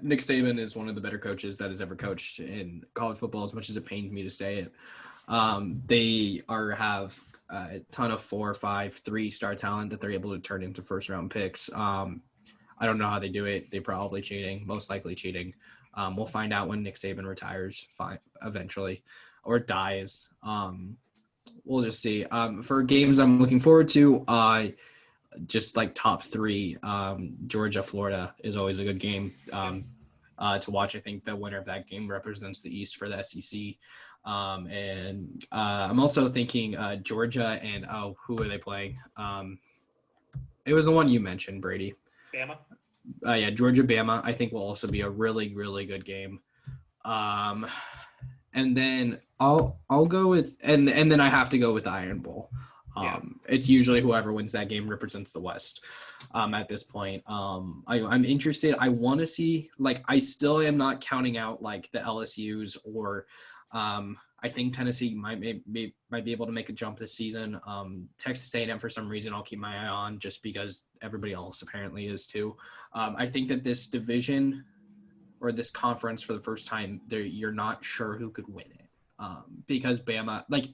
Nick Saban is one of the better coaches that has ever coached in college football, as much as it pains me to say it. They have a ton of 4, 5, 3-star talent that they're able to turn into first-round picks. I don't know how they do it. They're probably cheating, most likely cheating. We'll find out when Nick Saban retires eventually or dies. We'll just see. For games I'm looking forward to, just like top 3, Georgia, Florida is always a good game to watch. I think the winner of that game represents the East for the SEC. And I'm also thinking Georgia and, who are they playing? It was the one you mentioned, Brady. Bama? Yeah, Georgia, Bama, I think will also be a really, really good game. And then I'll go with and then I have to go with the Iron Bowl. It's usually whoever wins that game represents the West at this point. I'm interested. I want to see, like, I still am not counting out like the LSUs or I think Tennessee might be able to make a jump this season. Texas A&M, for some reason, I'll keep my eye on just because everybody else apparently is too. I think that this division or this conference for the first time, you're not sure who could win it because Bama, like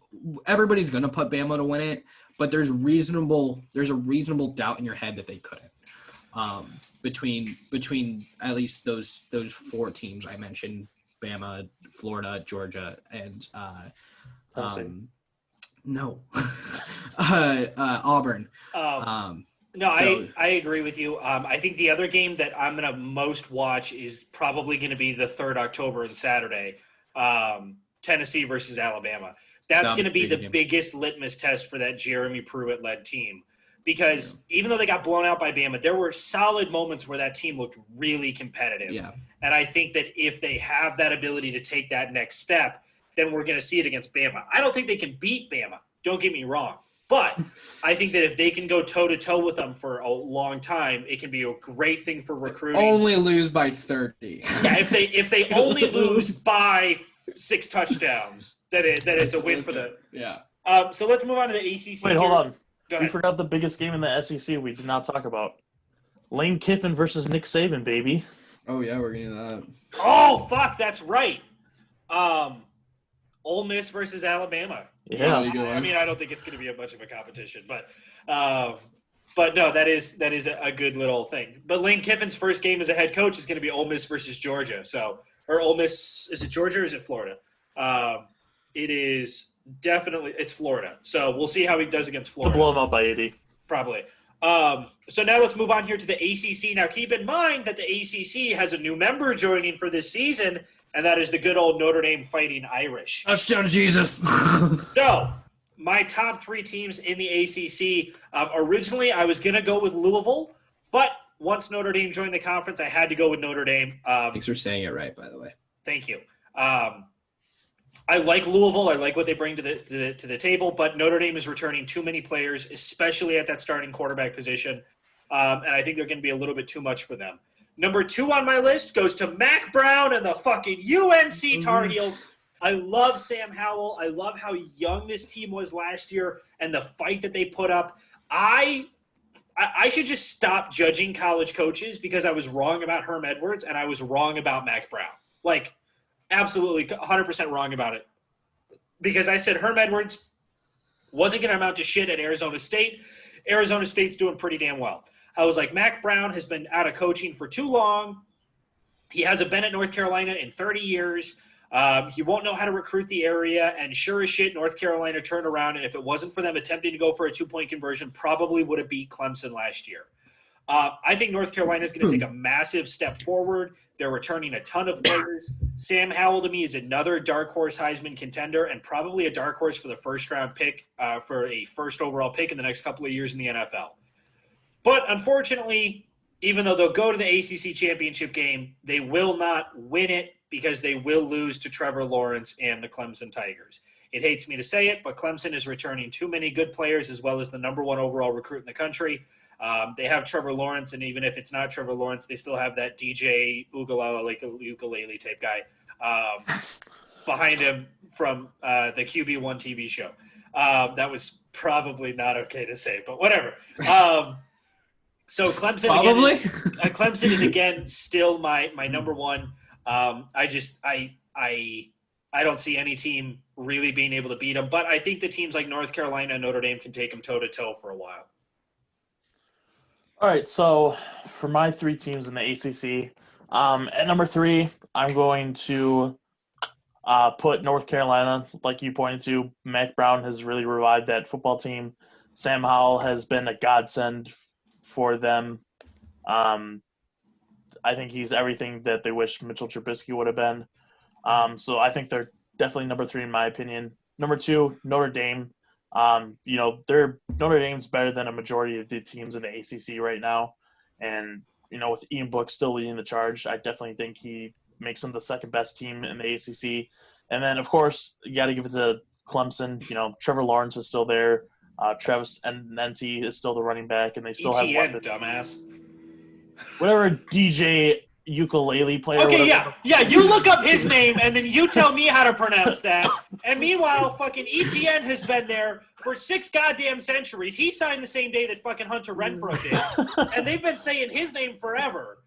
everybody's going to put Bama to win it, but there's a reasonable doubt in your head that they couldn't. Between at least those 4 teams I mentioned, Bama, Florida, Georgia, and Auburn. I agree with you. I think the other game that I'm going to most watch is probably going to be the 3rd October and Saturday, Tennessee versus Alabama. That's going to be the biggest litmus test for that Jeremy Pruitt-led team. Because even though they got blown out by Bama, there were solid moments where that team looked really competitive. Yeah. And I think that if they have that ability to take that next step, then we're going to see it against Bama. I don't think they can beat Bama. Don't get me wrong. But I think that if they can go toe-to-toe with them for a long time, it can be a great thing for recruiting. Only lose by 30. Yeah, if they only lose by 6 touchdowns, then it's a win for them. Yeah. So let's move on to the ACC. Wait, hold on. We forgot the biggest game in the SEC we did not talk about. Lane Kiffin versus Nick Saban, baby. Oh, yeah, we're getting that. Oh, fuck, that's right. Ole Miss versus Alabama. Yeah. I mean, I don't think it's going to be much of a competition, but no, that is a good little thing. But Lane Kiffin's first game as a head coach is going to be Ole Miss versus Georgia. Or Ole Miss, is it Georgia or is it Florida? It is definitely, it's Florida. So we'll see how he does against Florida. Blow him up by 80. Probably. So now let's move on here to the ACC. Now keep in mind that the ACC has a new member joining for this season, and that is the good old Notre Dame Fighting Irish. Touchdown, Jesus. So my top 3 teams in the ACC, originally I was going to go with Louisville, but once Notre Dame joined the conference, I had to go with Notre Dame. Thanks for saying it right, by the way. Thank you. I like Louisville. I like what they bring to the table, but Notre Dame is returning too many players, especially at that starting quarterback position, and I think they're going to be a little bit too much for them. Number 2 on my list goes to Mac Brown and the fucking UNC Tar Heels. I love Sam Howell. I love how young this team was last year and the fight that they put up. I should just stop judging college coaches because I was wrong about Herm Edwards and I was wrong about Mac Brown. Like, absolutely 100% wrong about it. Because I said Herm Edwards wasn't going to amount to shit at Arizona State. Arizona State's doing pretty damn well. I was like, Mac Brown has been out of coaching for too long. He hasn't been at North Carolina in 30 years. He won't know how to recruit the area. And sure as shit, North Carolina turned around. And if it wasn't for them attempting to go for a 2-point conversion, probably would have beat Clemson last year. I think North Carolina is going to take a massive step forward. They're returning a ton of players. Sam Howell, to me, is another dark horse Heisman contender and probably a dark horse for the first-round pick, for a first overall pick in the next couple of years in the NFL. But unfortunately, even though they'll go to the ACC championship game, they will not win it because they will lose to Trevor Lawrence and the Clemson Tigers. It hates me to say it, but Clemson is returning too many good players as well as the number one overall recruit in the country. They have Trevor Lawrence, and even if it's not Trevor Lawrence, they still have that DJ ukulele type guy behind him from the QB1 TV show. That was probably not okay to say, but whatever. So Clemson Clemson is again still my number one. I don't see any team really being able to beat them, but I think the teams like North Carolina and Notre Dame can take them toe to toe for a while. All right, so for my three teams in the ACC, at number 3, I'm going to put North Carolina. Like you pointed to, Mac Brown has really revived that football team. Sam Howell has been a godsend for them. I think he's everything that they wish Mitchell Trubisky would have been. So I think they're definitely number 3 in my opinion. Number 2, Notre Dame. Notre Dame's better than a majority of the teams in the ACC right now. And, with Ian Book still leading the charge, I definitely think he makes them the second best team in the ACC. And then, of course, you got to give it to Clemson. Trevor Lawrence is still there. Travis Nenti is still the running back, and they still have ETN, dumbass. Whatever DJ ukulele player. Okay, yeah. You look up his name, and then you tell me how to pronounce that. And meanwhile, fucking ETN has been there for 6 goddamn centuries. He signed the same day that fucking Hunter Renfrow did, and they've been saying his name forever.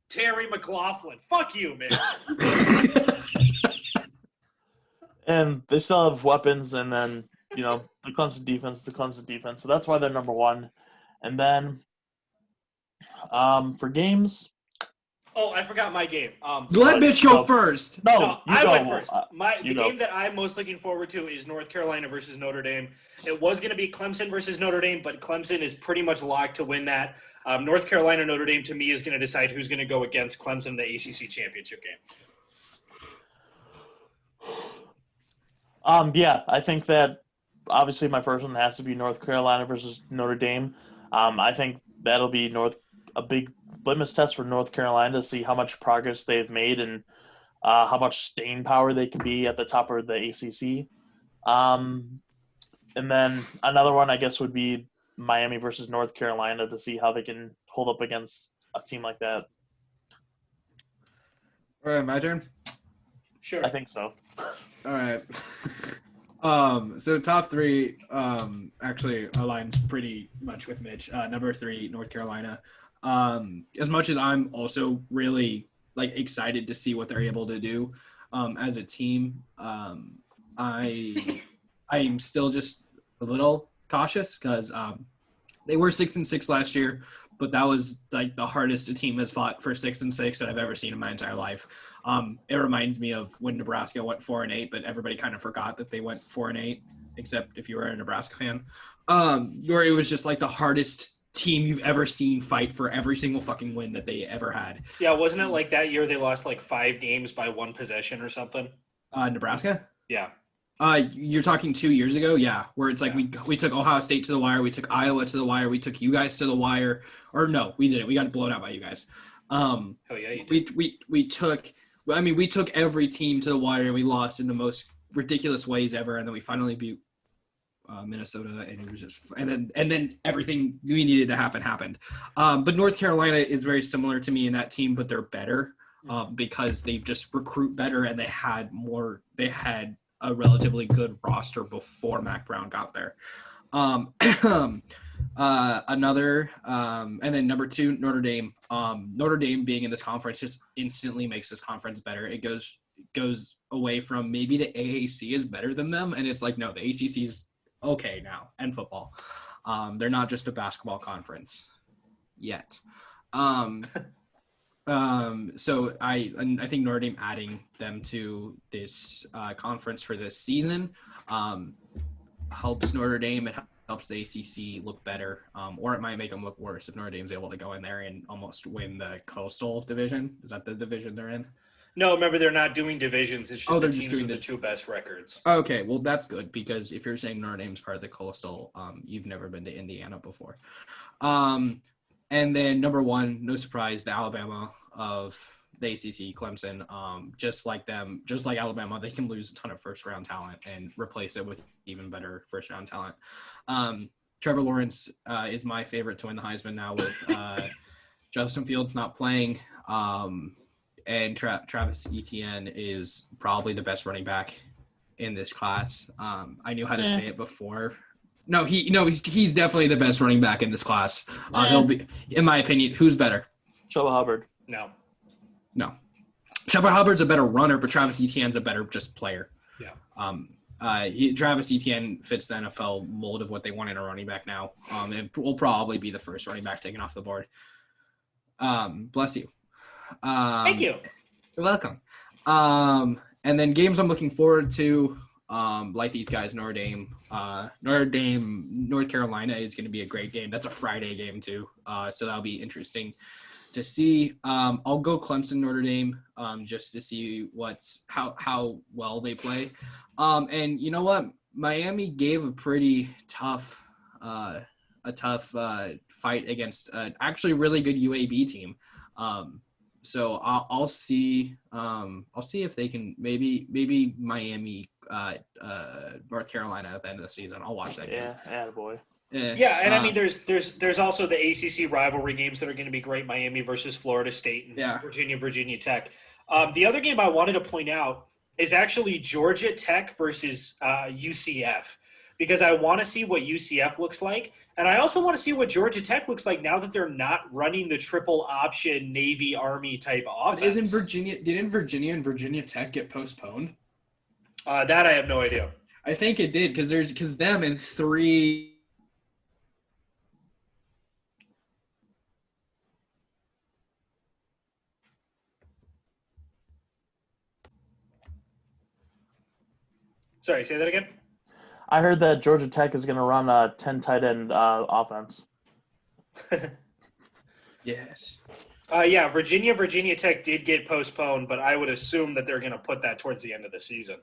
Terry McLaughlin. Fuck you, man. And they still have weapons, and then the Clemson defense. So that's why they're number 1. And then for games. Oh, I forgot my game. Let Mitch go first. No, I went first. The game that I'm most looking forward to is North Carolina versus Notre Dame. It was going to be Clemson versus Notre Dame, but Clemson is pretty much locked to win that. North Carolina Notre Dame, to me, is going to decide who's going to go against Clemson in the ACC championship game. I think that obviously my first one has to be North Carolina versus Notre Dame. I think that'll be a big litmus test for North Carolina to see how much progress they've made and how much staying power they can be at the top of the ACC. And then another one, I guess, would be Miami versus North Carolina to see how they can hold up against a team like that. All right, my turn? Sure. I think so. All right. So top 3 actually aligns pretty much with Mitch. Number 3, North Carolina. As much as I'm also really excited to see what they're able to do as a team, I'm still just a little cautious because they were 6-6 last year, but that was the hardest a team has fought for 6-6 that I've ever seen in my entire life. It reminds me of when Nebraska went 4-8, but everybody kind of forgot that they went 4-8, except if you were a Nebraska fan, where it was just the hardest team you've ever seen fight for every single fucking win that they ever had. Yeah, wasn't it like that year they lost 5 games by 1 possession or something? Nebraska? Yeah. You're talking 2 years ago? Yeah, where it's we took Ohio State to the wire, we took Iowa to the wire, we took you guys to the wire. Or no, we didn't. We got blown out by you guys. Oh yeah, you did. We took every team to the wire and we lost in the most ridiculous ways ever, and then we finally beat Minnesota, and it was just and then everything we needed to happen happened. But North Carolina is very similar to me in that team, but they're better because they just recruit better and they had a relatively good roster before Mac Brown got there. And then number 2, Notre Dame. Notre Dame being in this conference just instantly makes this conference better. It goes away from maybe the AAC is better than them, and it's no, the ACC is okay now, and football. They're not just a basketball conference yet. So I think Notre Dame adding them to this conference for this season helps Notre Dame. It helps the ACC look better, or it might make them look worse if Notre Dame's able to go in there and almost win the Coastal Division. Is that the division they're in? No, remember, they're not doing divisions. It's just the teams with the two best records. Okay, well, that's good, because if you're saying Notre Dame's part of the Coastal, you've never been to Indiana before. And then number one, no surprise, the Alabama of the ACC, Clemson. Just like Alabama, they can lose a ton of first-round talent and replace it with even better first-round talent. Trevor Lawrence is my favorite to win the Heisman now with Justin Fields not playing. And Travis Etienne is probably the best running back in this class. I knew how to say it before. He's definitely the best running back in this class. He'll be, in my opinion, who's better? Chuba Hubbard. No. Chuba Hubbard's a better runner, but Travis Etienne's a better just player. Yeah. Travis Etienne fits the NFL mold of what they want in a running back now. And will probably be the first running back taken off the board. Bless you. Thank you. You're welcome. And then games I'm looking forward to, like these guys, Notre Dame, North Carolina is going to be a great game. That's a Friday game too. So that'll be interesting to see. I'll go Clemson, Notre Dame, just to see how well they play. And you know what? Miami gave a pretty tough fight against an actually really good UAB team. So I'll see if they can maybe Miami, North Carolina at the end of the season. I'll watch that game. Yeah, attaboy. Yeah, and I mean, there's also the ACC rivalry games that are going to be great. Miami versus Florida State and Virginia Tech. The other game I wanted to point out is actually Georgia Tech versus UCF, because I want to see what UCF looks like. And I also want to see what Georgia Tech looks like now that they're not running the triple option Navy Army type offense. Didn't Virginia and Virginia Tech get postponed? That I have no idea. I think it did, because them in 3. Sorry, say that again. I heard that Georgia Tech is going to run a 10 tight end offense. Yes. Yeah, Virginia Tech did get postponed, but I would assume that they're going to put that towards the end of the season.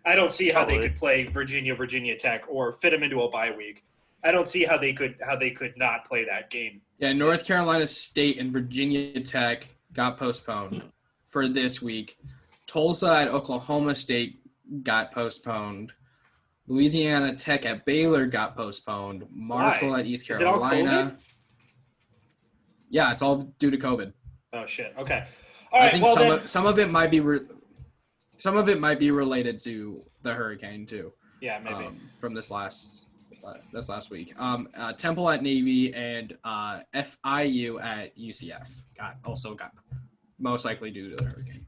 I don't see how they could play Virginia Tech or fit them into a bye week. I don't see how they could not play that game. Yeah, North Carolina State and Virginia Tech got postponed for this week. Tulsa at Oklahoma State got postponed. Louisiana Tech at Baylor got postponed. Marshall at East Carolina. Is it all COVID? Yeah, it's all due to COVID. Oh shit. Okay. All right. I think some of it might be related to the hurricane too. Yeah, maybe from this last week. Temple at Navy and FIU at UCF got most likely due to the hurricane.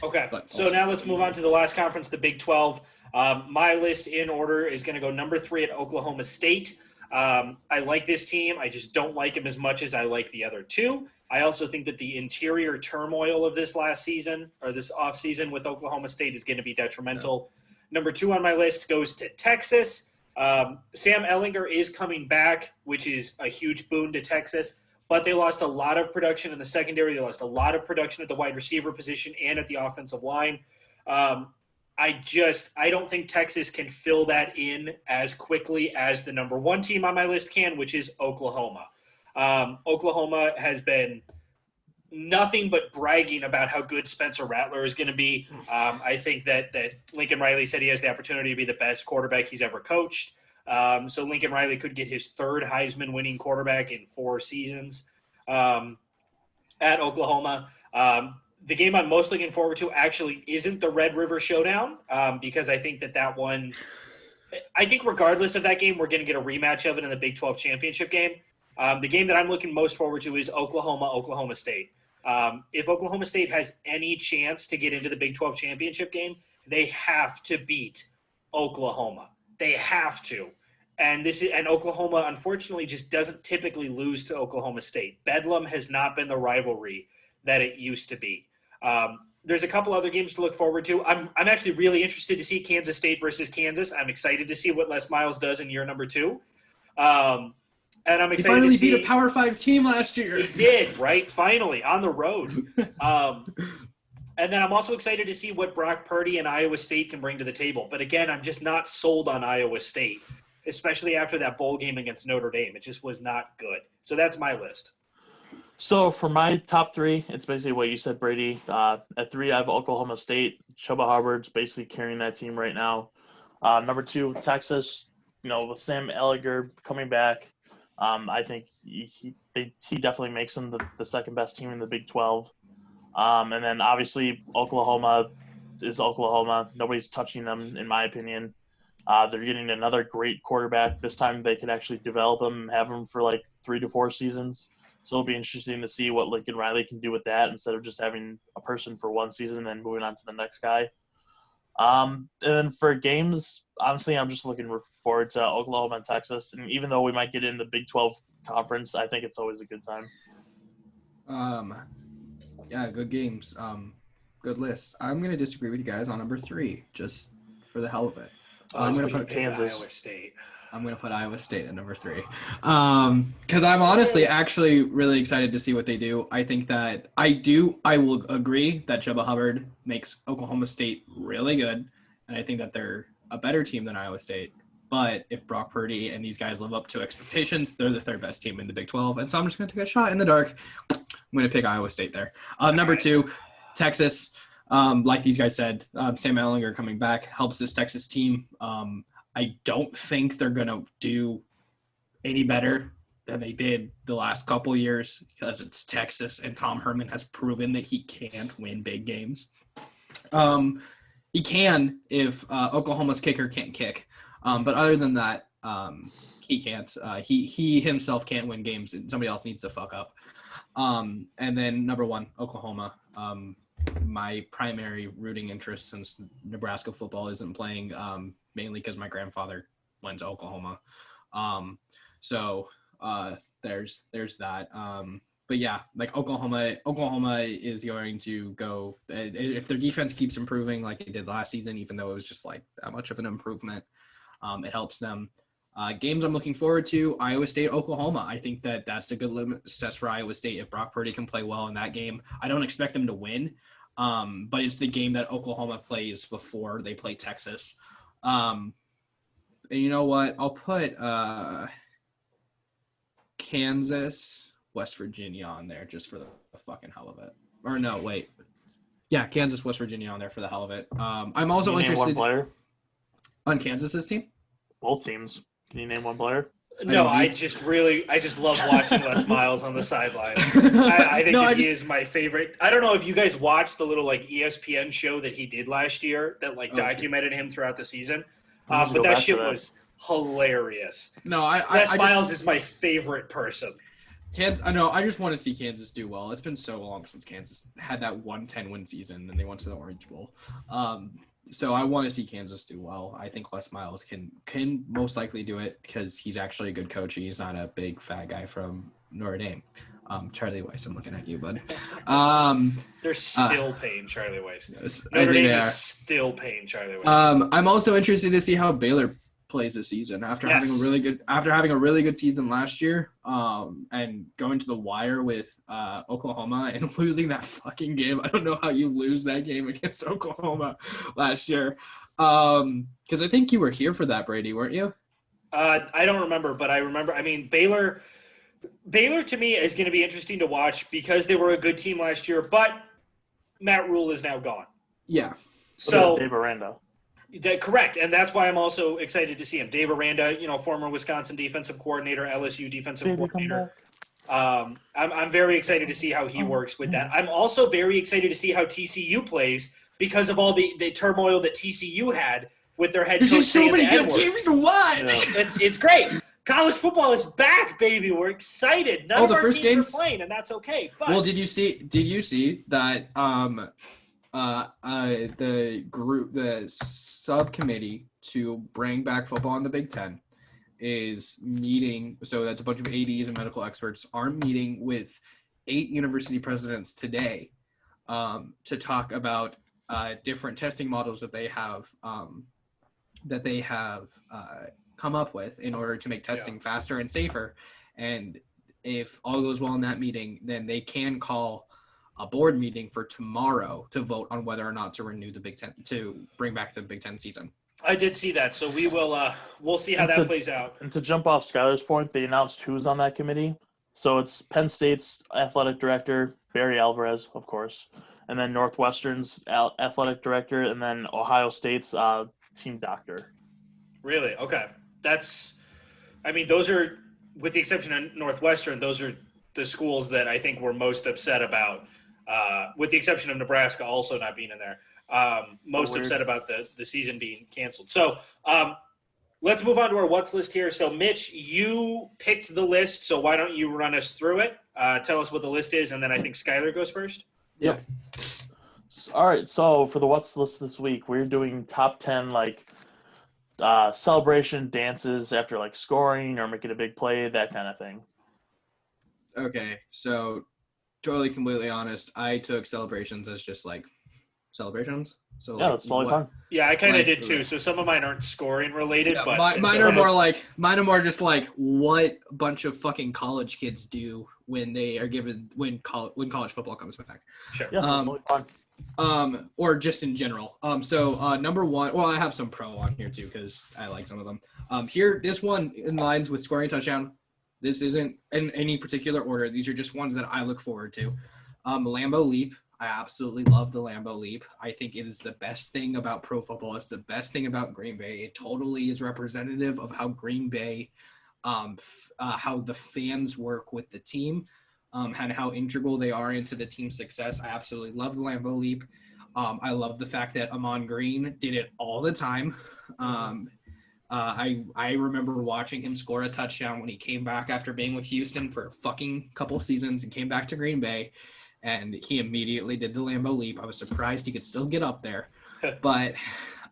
Okay. So now let's move on to the last conference, the Big 12. My list in order is going to go number 3 at Oklahoma State. I like this team. I just don't like them as much as I like the other two. I also think that the interior turmoil of this last season or this offseason with Oklahoma State is going to be detrimental. Yeah. Number 2 on my list goes to Texas. Sam Ehlinger is coming back, which is a huge boon to Texas, but they lost a lot of production in the secondary. They lost a lot of production at the wide receiver position and at the offensive line. I don't think Texas can fill that in as quickly as the number 1 team on my list can, which is Oklahoma. Oklahoma has been nothing but bragging about how good Spencer Rattler is going to be. I think that Lincoln Riley said he has the opportunity to be the best quarterback he's ever coached. So Lincoln Riley could get his 3rd Heisman winning quarterback in 4 seasons at Oklahoma. The game I'm most looking forward to actually isn't the Red River Showdown because I think that one – I think regardless of that game, we're going to get a rematch of it in the Big 12 championship game. The game that I'm looking most forward to is Oklahoma State. If Oklahoma State has any chance to get into the Big 12 championship game, they have to beat Oklahoma. They have to. And Oklahoma, unfortunately, just doesn't typically lose to Oklahoma State. Bedlam has not been the rivalry that it used to be. There's a couple other games to look forward to. I'm actually really interested to see Kansas State versus Kansas. I'm excited to see what Les Miles does in year number 2. And I'm He excited finally to see. beat a Power 5 team last year. He did, right? Finally, on the road. And then I'm also excited to see what Brock Purdy and Iowa State can bring to the table. But again, I'm just not sold on Iowa State, especially after that bowl game against Notre Dame. It just was not good. So that's my list. So for my top three, it's basically what you said, Brady. At 3, I have Oklahoma State. Chuba Hubbard's basically carrying that team right now. Number 2, Texas. With Sam Ehlinger coming back, I think he definitely makes them the second best team in the Big 12. And then obviously Oklahoma is Oklahoma. Nobody's touching them, in my opinion. They're getting another great quarterback. This time they could actually develop him and have him for like 3 to 4 seasons. So it'll be interesting to see what Lincoln Riley can do with that instead of just having a person for 1 season and then moving on to the next guy. And then for games, honestly, I'm just looking forward to Oklahoma and Texas. And even though we might get in the Big 12 conference, I think it's always a good time. Yeah, good games. Good list. I'm going to disagree with you guys on number 3, just for the hell of it. I'm going to put Kansas. Iowa State. I'm going to put Iowa State at number 3. Because I'm honestly actually really excited to see what they do. I think that I will agree that Chuba Hubbard makes Oklahoma State really good. And I think that they're a better team than Iowa State. But if Brock Purdy and these guys live up to expectations, they're the 3rd best team in the Big 12. And so I'm just going to take a shot in the dark. I'm going to pick Iowa State there. Number 2, Texas. Like these guys said, Sam Ehlinger coming back helps this Texas team. I don't think they're going to do any better than they did the last couple years because it's Texas and Tom Herman has proven that he can't win big games. He can if Oklahoma's kicker can't kick. But other than that, he can't. He himself can't win games and somebody else needs to fuck up. And then number 1, Oklahoma. My primary rooting interest since Nebraska football isn't playing, mainly because my grandfather went to Oklahoma. So there's that. But yeah, like Oklahoma is going to go if their defense keeps improving like it did last season, even though it was just like that much of an improvement. It helps them. Games I'm looking forward to, Iowa State, Oklahoma. I think that's a good litmus test for Iowa State. If Brock Purdy can play well in that game, I don't expect them to win, but it's the game that Oklahoma plays before they play Texas. And you know what? I'll put Kansas, West Virginia on there just for the fucking hell of it. Or no, wait. Yeah, Kansas, West Virginia on there for the hell of it. I'm also interested player on Kansas's team. Both teams. Can you name one player? No, I just love watching Les Miles on the sidelines. I think he is my favorite. I don't know if you guys watched the little like ESPN show that he did last year that like documented him throughout the season. But that shit was hilarious. No, Les Miles is my favorite person. I know. I just want to see Kansas do well. It's been so long since Kansas had that 1-10-win season, and they went to the Orange Bowl. So I want to see Kansas do well. I think Les Miles can most likely do it because he's actually a good coach. He's not a big fat guy from Notre Dame. Charlie Weiss, I'm looking at you, bud. They're still paying Charlie Weiss. Yes, Notre Dame is still paying Charlie Weiss. I'm also interested to see how Baylor plays this season after having a really good season last year, and going to the wire with Oklahoma and losing that fucking game. I don't know how you lose that game against Oklahoma last year. Because I think you were here for that, Brady, weren't you? I don't remember, but I remember. I mean, Baylor to me is going to be interesting to watch because they were a good team last year, but Matt Rule is now gone. Yeah. So Dave Aranda. Correct, and that's why I'm also excited to see him. Dave Aranda, former Wisconsin defensive coordinator, LSU defensive coordinator. I'm very excited to see how he works with that. I'm also very excited to see how TCU plays because of all the turmoil that TCU had with their head coach. There's just so many good Edwards. teams to watch. Yeah. It's great. College football is back, baby. We're excited. None of our teams are playing, and that's okay. But well, did you see that the subcommittee to bring back football in the Big Ten is meeting. So that's a bunch of ADs and medical experts are meeting with 8 university presidents today to talk about different testing models that they have come up with in order to make testing faster and safer. And if all goes well in that meeting, then they can call a board meeting for tomorrow to vote on whether or not to renew the Big Ten, to bring back the Big Ten season. I did see that, so we'll see how that plays out. And to jump off Skylar's point, they announced who's on that committee. So it's Penn State's athletic director, Barry Alvarez, of course, and then Northwestern's athletic director, and then Ohio State's team doctor. Really? Okay. Those are, with the exception of Northwestern, those are the schools that I think we're most upset about, with the exception of Nebraska also not being in there. Most upset about the season being canceled. So let's move on to our what's list here. So, Mitch, you picked the list, so why don't you run us through it? Tell us what the list is, and then I think Skylar goes first. Yeah. All right, so for the what's list this week, we're doing top 10, celebration dances after, scoring or making a big play, that kind of thing. Okay, so totally completely honest, I took celebrations as just, celebrations. So yeah, that's totally fun. Yeah, I kind of did too. So some of mine aren't scoring related, but mine are more just what a bunch of fucking college kids do when they are given when college football comes back. Sure. Yeah, that's totally fun. Or just in general. So number one, well, I have some pro on here too because I like some of them. Here, this one in lines with scoring touchdown. This isn't in any particular order. These are just ones that I look forward to. Lambeau Leap. I absolutely love the Lambeau Leap. I think it is the best thing about pro football. It's the best thing about Green Bay. It totally is representative of how Green Bay, how the fans work with the team, and how integral they are into the team's success. I absolutely love the Lambeau Leap. I love the fact that Amon Green did it all the time. I remember watching him score a touchdown when he came back after being with Houston for a fucking couple seasons and came back to Green Bay. And he immediately did the Lambeau Leap. I was surprised he could still get up there. But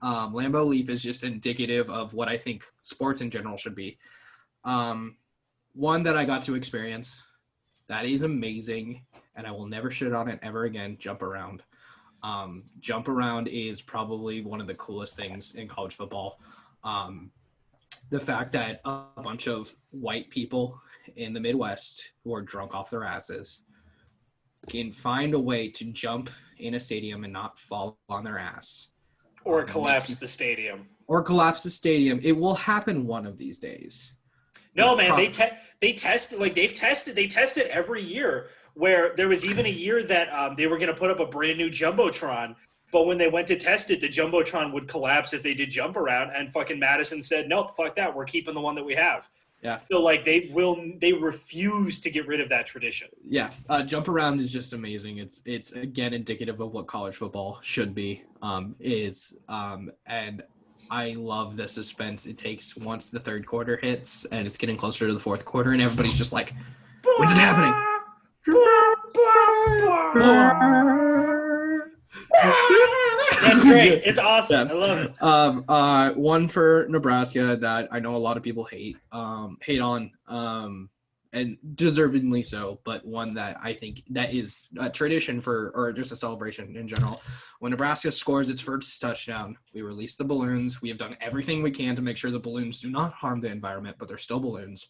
Lambeau Leap is just indicative of what I think sports in general should be. One that I got to experience that is amazing, and I will never shit on it ever again, jump around. Jump around is probably one of the coolest things in college football. The fact that a bunch of white people in the Midwest who are drunk off their asses can find a way to jump in a stadium and not fall on their ass. Or collapse the stadium. It will happen one of these days. No, man, they tested every year, where there was even a year that they were going to put up a brand new Jumbotron, but when they went to test it, the Jumbotron would collapse if they did jump around, and fucking Madison said, nope, fuck that, we're keeping the one that we have. Yeah. So they refuse to get rid of that tradition. Yeah. Jump around is just amazing. It's again indicative of what college football should be, and I love the suspense it takes once the third quarter hits and it's getting closer to the fourth quarter and everybody's just like, when's it happening? That's great. It's awesome. Yeah. I love it. One for Nebraska that I know a lot of people hate on, and deservingly so, but one that I think that is a tradition or just a celebration in general. When Nebraska scores its first touchdown, we release the balloons. We have done everything we can to make sure the balloons do not harm the environment, but they're still balloons.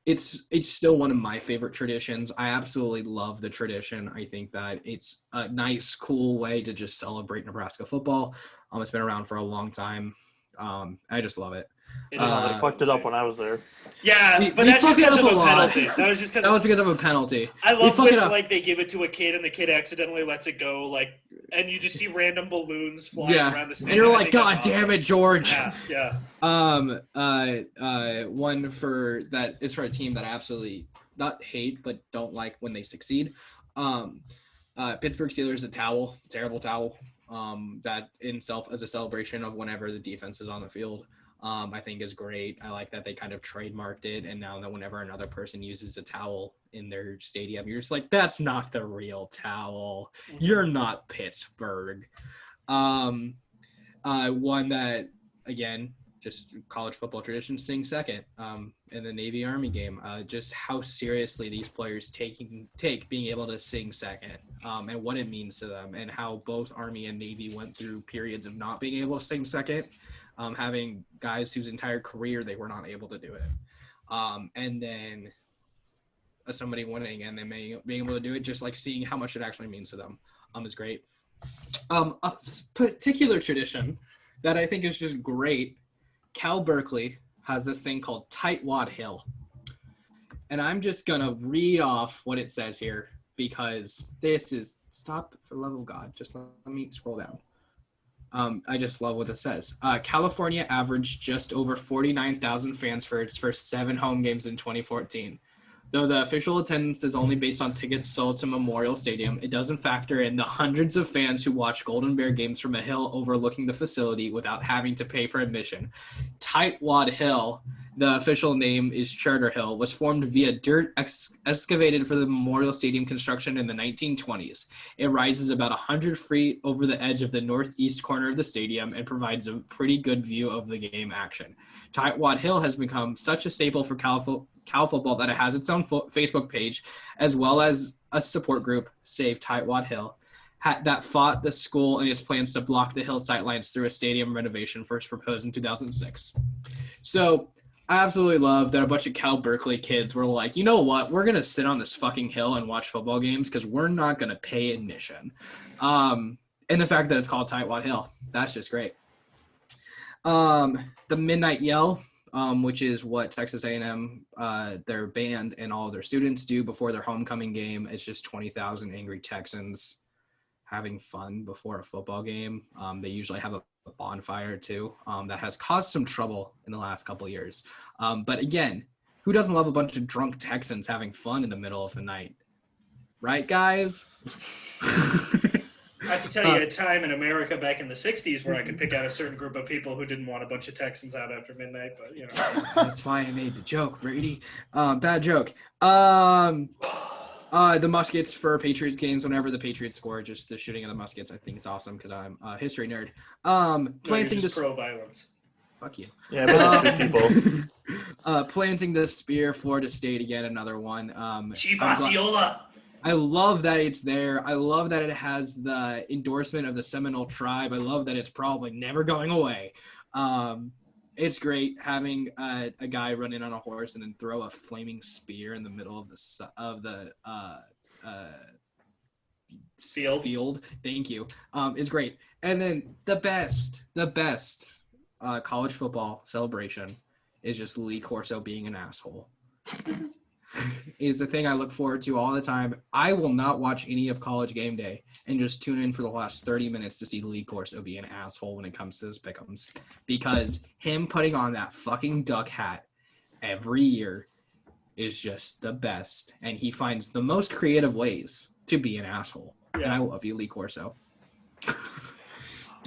It's still one of my favorite traditions. I absolutely love the tradition. I think that it's a nice, cool way to just celebrate Nebraska football. It's been around for a long time. I just love it. They fucked it up when I was there. Yeah, but that's just because of a penalty. That was because of a penalty. I love when they give it to a kid and the kid accidentally lets it go, and you just see random balloons flying around the stadium. And you're like, God damn it, George. Yeah. One for that is for a team that I absolutely not hate but don't like when they succeed. Pittsburgh Steelers, terrible towel. That in itself as a celebration of whenever the defense is on the field. I think is great. I like that they kind of trademarked it, and now that whenever another person uses a towel in their stadium, you're just like, that's not the real towel. You're not Pittsburgh. One that, again, just college football tradition, sing second in the Navy Army game. Just how seriously these players take being able to sing second and what it means to them, and how both Army and Navy went through periods of not being able to sing second. having guys whose entire career they were not able to do it. And then somebody winning and then being able to do it, just like seeing how much it actually means to them is great. A particular tradition that I think is just great, Cal Berkeley has this thing called Tightwad Hill. And I'm just going to read off what it says here because this is, stop for the love of God, just let me scroll down. I just love what it says. California averaged just over 49,000 fans for its first 7 home games in 2014. Though the official attendance is only based on tickets sold to Memorial Stadium, it doesn't factor in the hundreds of fans who watch Golden Bear games from a hill overlooking the facility without having to pay for admission. Tightwad Hill, the official name is Charter Hill, was formed via dirt excavated for the Memorial Stadium construction in the 1920s. It rises about 100 feet over the edge of the northeast corner of the stadium and provides a pretty good view of the game action. Tightwad Hill has become such a staple for Cal football that it has its own Facebook page, as well as a support group, Save Tightwad Hill, that fought the school and its plans to block the hill sightlines through a stadium renovation first proposed in 2006. So I absolutely love that a bunch of Cal Berkeley kids were like, you know what, we're going to sit on this fucking hill and watch football games because we're not going to pay admission. And the fact that it's called Tightwad Hill, that's just great. The Midnight Yell, which is what Texas A&M, their band and all of their students do before their homecoming game. It's just 20,000 angry Texans having fun before a football game. They usually have a bonfire too, that has caused some trouble in the last couple of years. But again, who doesn't love a bunch of drunk Texans having fun in the middle of the night? Right, guys? I can tell you a time in America back in the 60s where I could pick out a certain group of people who didn't want a bunch of Texans out after midnight, but, you know. That's why I made the joke, Brady. Bad joke. The muskets for Patriots games, whenever the Patriots score, just the shooting of the muskets, I think it's awesome because I'm a history nerd. Planting the pro-violence. Fuck you. Yeah, but people. Planting the spear, Florida State again, another one. Chief Osceola. I love that it's there. I love that it has the endorsement of the Seminole tribe. I love that it's probably never going away. It's great having a guy run in on a horse and then throw a flaming spear in the middle of the field. Thank you. Is great. And then the best college football celebration is just Lee Corso being an asshole. Is the thing I look forward to all the time. I will not watch any of College Game Day and just tune in for the last 30 minutes to see Lee Corso be an asshole when it comes to his pick'ems, because him putting on that fucking duck hat every year is just the best, and he finds the most creative ways to be an asshole. Yeah. And I love you, Lee Corso.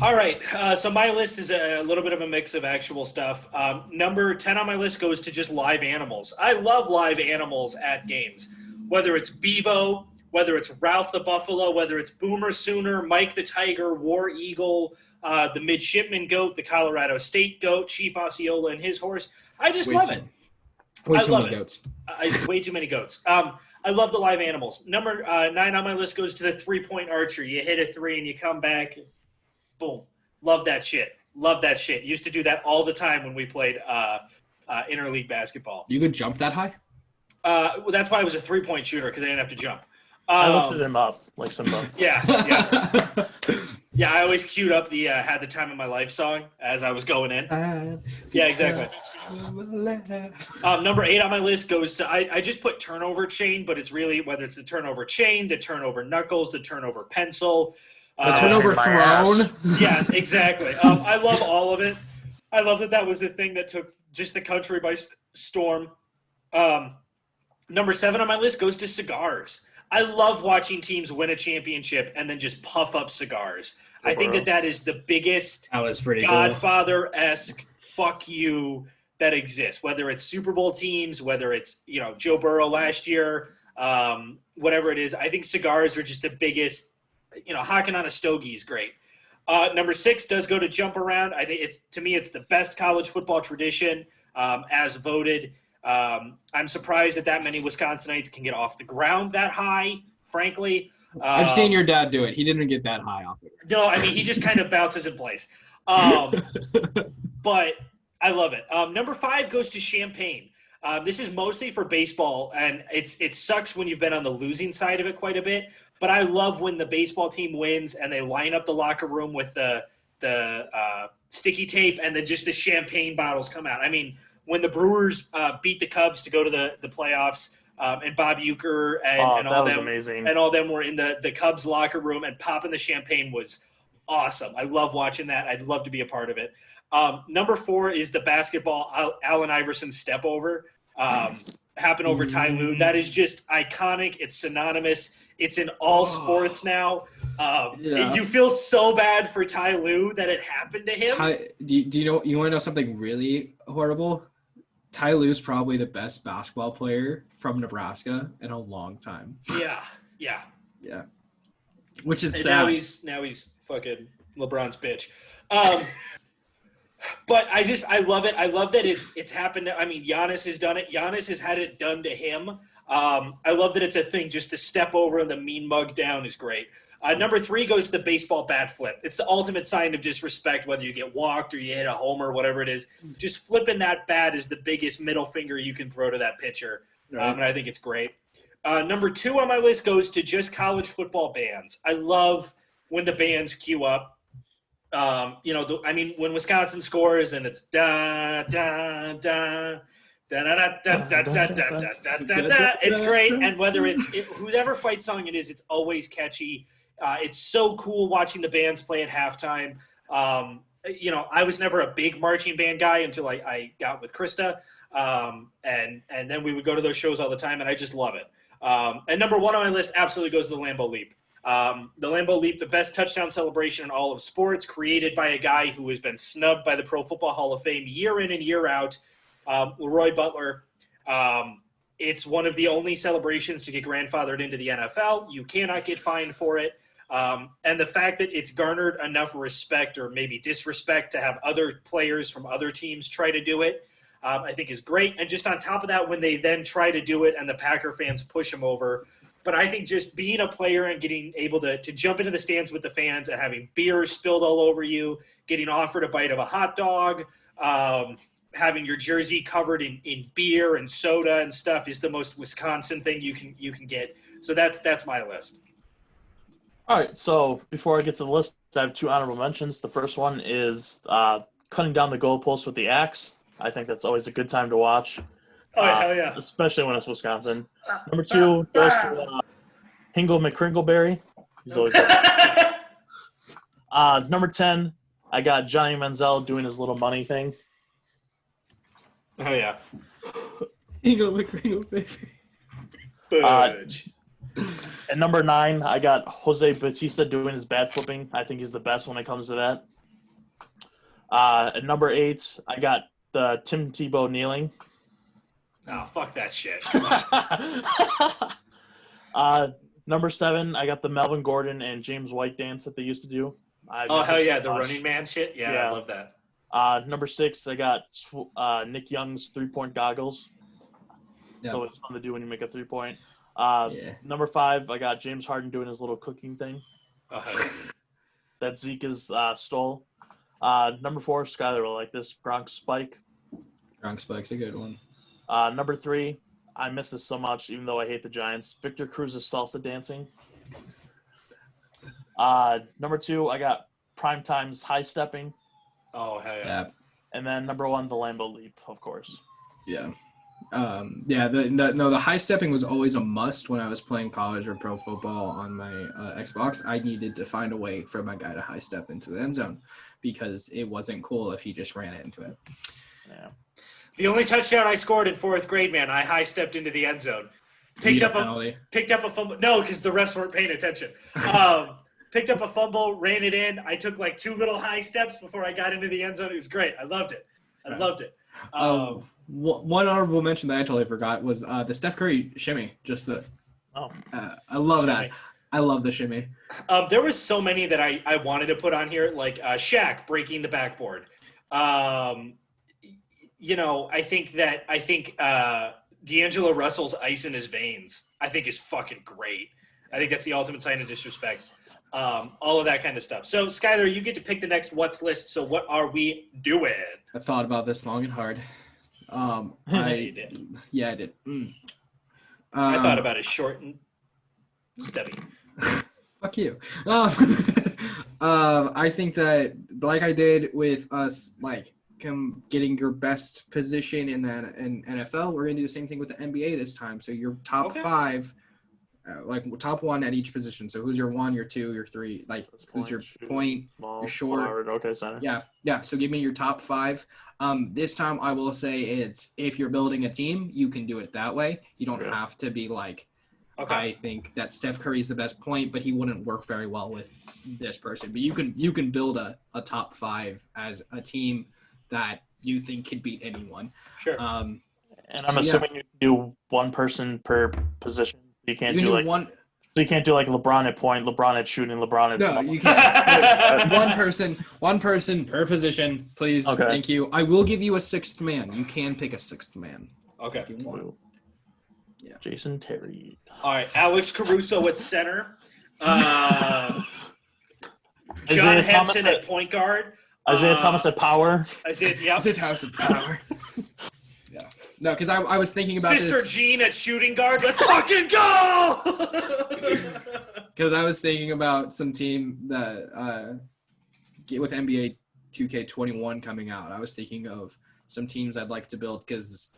All right, so my list is a little bit of a mix of actual stuff. Number 10 on my list goes to just live animals. I love live animals at games, whether it's Bevo, whether it's Ralph the Buffalo, whether it's Boomer Sooner, Mike the Tiger, War Eagle, the Midshipman Goat, the Colorado State Goat, Chief Osceola and his horse. I just love it. Way too many goats. Way too many goats. I love the live animals. Number 9 on my list goes to the three-point archer. You hit a 3 and you come back. Boom. Love that shit. Used to do that all the time when we played interleague basketball. You could jump that high? Well, that's why I was a three-point shooter, because I didn't have to jump. I lifted him up like some bucks. Yeah. Yeah, I always queued up the Had the Time of My Life song as I was going in. Yeah, exactly. Number 8 on my list goes to, I just put turnover chain, but it's really, whether it's the turnover chain, the turnover knuckles, the turnover pencil. The turnover throne. Yeah, exactly. I love all of it. I love that was the thing that took just the country by storm. Number 7 on my list goes to cigars. I love watching teams win a championship and then just puff up cigars. I think that is the biggest Godfather-esque fuck you that exists, whether it's Super Bowl teams, whether it's, Joe Burrow last year, whatever it is. I think cigars are just the biggest. Hocking on a stogie is great. Number 6 does go to jump around. I think it's the best college football tradition, as voted. I'm surprised that many Wisconsinites can get off the ground that high, frankly. I've seen your dad do it. He didn't get that high off it. No, I mean, he just kind of bounces in place. but I love it. Number 5 goes to Champagne. This is mostly for baseball, and it sucks when you've been on the losing side of it quite a bit. But I love when the baseball team wins and they line up the locker room with the sticky tape and then just the champagne bottles come out. I mean, when the Brewers beat the Cubs to go to the playoffs, and Bob Uecker and all them amazing. And all them were in the Cubs locker room, and popping the champagne was awesome. I love watching that. I'd love to be a part of it. Number 4 is the basketball Allen Iverson step over. Happen over Ty Lue. That is just iconic. It's synonymous. It's in all sports now. You feel so bad for Ty Lue that it happened to him. Do you want to know something really horrible? Ty Lue's probably the best basketball player from Nebraska in a long time. Yeah. Which is and sad. Now he's fucking LeBron's bitch. But I love it. I love that it's happened. I mean, Giannis has done it. Giannis has had it done to him. I love that it's a thing. Just the step over and the mean mug down is great. Number 3 goes to the baseball bat flip. It's the ultimate sign of disrespect, whether you get walked or you hit a homer, whatever it is. Just flipping that bat is the biggest middle finger you can throw to that pitcher. Right. And I think it's great. Number 2 on my list goes to just college football bands. I love when the bands queue up. When Wisconsin scores and it's da da da da da da da da da da, it's great. And whether it's whoever fight song it is, it's always catchy. It's so cool watching the bands play at halftime. I was never a big marching band guy until I got with Krista, and then we would go to those shows all the time, and I just love it. And number 1 on my list absolutely goes to the Lambeau Leap. The Lambeau Leap, the best touchdown celebration in all of sports, created by a guy who has been snubbed by the Pro Football Hall of Fame year in and year out, Leroy Butler. It's one of the only celebrations to get grandfathered into the NFL. You cannot get fined for it. And the fact that it's garnered enough respect or maybe disrespect to have other players from other teams try to do it, I think is great. And just on top of that, when they then try to do it and the Packer fans push them over. But I think just being a player and getting able to jump into the stands with the fans and having beer spilled all over you, getting offered a bite of a hot dog, having your jersey covered in beer and soda and stuff is the most Wisconsin thing you can get. So that's my list. All right, so before I get to the list, I have 2 honorable mentions. The first one is cutting down the goalpost with the axe. I think that's always a good time to watch. Oh, hell yeah. Especially when it's Wisconsin. Number 2 goes to Hingle McCringleberry. He's always Number 10, I got Johnny Manziel doing his little money thing. Oh, yeah. Hingle McCringleberry. Fudge. And number 9, I got Jose Batista doing his bat flipping. I think he's the best when it comes to that. At number 8, I got the Tim Tebow kneeling. Oh, fuck that shit. Number 7, I got the Melvin Gordon and James White dance that they used to do. Hell yeah, the running man shit? Yeah, I love that. Number 6, I got Nick Young's 3-point goggles. It's always fun to do when you make a 3-point. Number 5, I got James Harden doing his little cooking thing. That Zeke is stole. Number 4, Skyler will like this, Gronk Spike. Gronk Spike's a good one. Number 3, I miss this so much, even though I hate the Giants. Victor Cruz's salsa dancing. Number 2, I got Primetime's high stepping. Oh, hell yeah. And then number 1, the Lambeau Leap, of course. Yeah. The high stepping was always a must when I was playing college or pro football on my Xbox. I needed to find a way for my guy to high step into the end zone because it wasn't cool if he just ran into it. Yeah. The only touchdown I scored in 4th grade, man, I high stepped into the end zone. Picked up a fumble. No, because the refs weren't paying attention. Picked up a fumble, ran it in. I took like 2 little high steps before I got into the end zone. It was great. I loved it. One honorable mention that I totally forgot was the Steph Curry shimmy. I love that. I love the shimmy. There was so many that I wanted to put on here, like Shaq breaking the backboard. I think D'Angelo Russell's ice in his veins, I think is fucking great. I think that's the ultimate sign of disrespect. all of that kind of stuff. So, Skylar, you get to pick the next what's list. So, what are we doing? I thought about this long and hard. You did. Yeah, I did. I thought about it short and stubby. Fuck you. I think that, like I did with us, like getting your best position in NFL, we're gonna do the same thing with the NBA this time. So your top five, like top one at each position. So who's your 1, your 2, your 3? Like who's your point, your short? Forward, okay, center. Yeah. So give me your top 5. This time I will say it's if you're building a team, you can do it that way. You don't have to be like. Okay. I think that Steph Curry is the best point, but he wouldn't work very well with this person. But you can build a top 5 as a team that you think could beat anyone. Sure. And I'm assuming you do one person per position. You can't do like one. So you can't do like LeBron at point, LeBron at shooting, LeBron at. No, you can't. one person per position, please. Okay. Thank you. I will give you a 6th man. You can pick a 6th man. Okay. If you want. Yeah. Jason Terry. All right, Alex Caruso at center. John Henson at point guard. Isaiah Thomas at power. Isaiah Thomas at power. Yeah. No, because I was thinking about Sister Jean at shooting guard. Let's fucking go! Because I was thinking about some team that with NBA 2K21 coming out. I was thinking of some teams I'd like to build because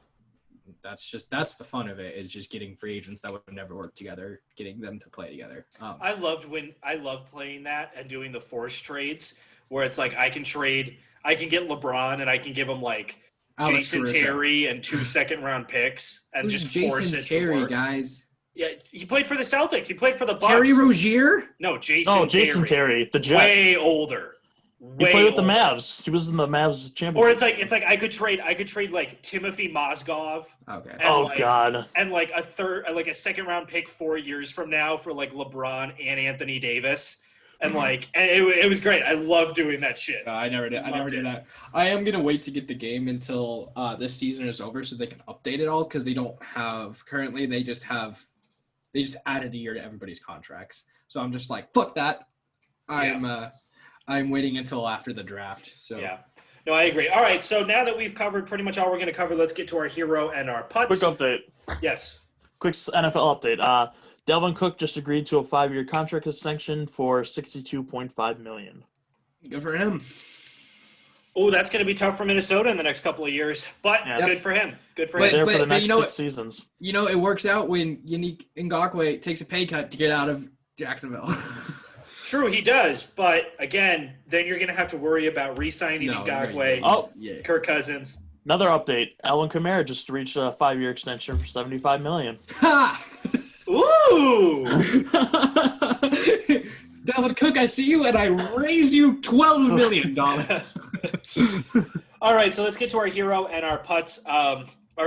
that's the fun of it, is just getting free agents that would never work together, getting them to play together. I loved playing that and doing the forced trades where it's like I can get LeBron and I can give him like Alex Jason Caruso. Terry and 2 second-round picks and Who's just Jason force it Terry, to work. Guys? Yeah, he played for the Celtics. He played for the Bucks. Terry Rozier? No, Jason Terry, the Jet. Way older. He played with the Mavs. He was in the Mavs championship. Or it's like I could trade like Timothy Mozgov. Okay. God. And like a second round pick 4 years from now for like LeBron and Anthony Davis. And like it was great. I love doing that shit. I never did that. I am gonna wait to get the game until this season is over so they can update it all, because they don't have currently. They just added a year to everybody's contracts. So I'm just like, fuck that. I'm waiting until after the draft. So yeah. No, I agree. All right, so now that we've covered pretty much all we're going to cover, let's get to our hero and our putts. Quick update. Yes. Quick NFL update. Delvin Cook just agreed to a 5-year contract extension for $62.5 million. Good for him. Oh, that's going to be tough for Minnesota in the next couple of years, but good for him. Good for him. There for the next 6 seasons. You know, it works out when Yannick Ngakoue takes a pay cut to get out of Jacksonville. True, he does, but again, then you're going to have to worry about re-signing Ngakoue, Kirk Cousins. Another update: Alvin Kamara just reached a 5-year extension for $75 million. Ooh! Dalvin Cook, I see you, and I raise you $12 million. All right, so let's get to our hero and our putts. Our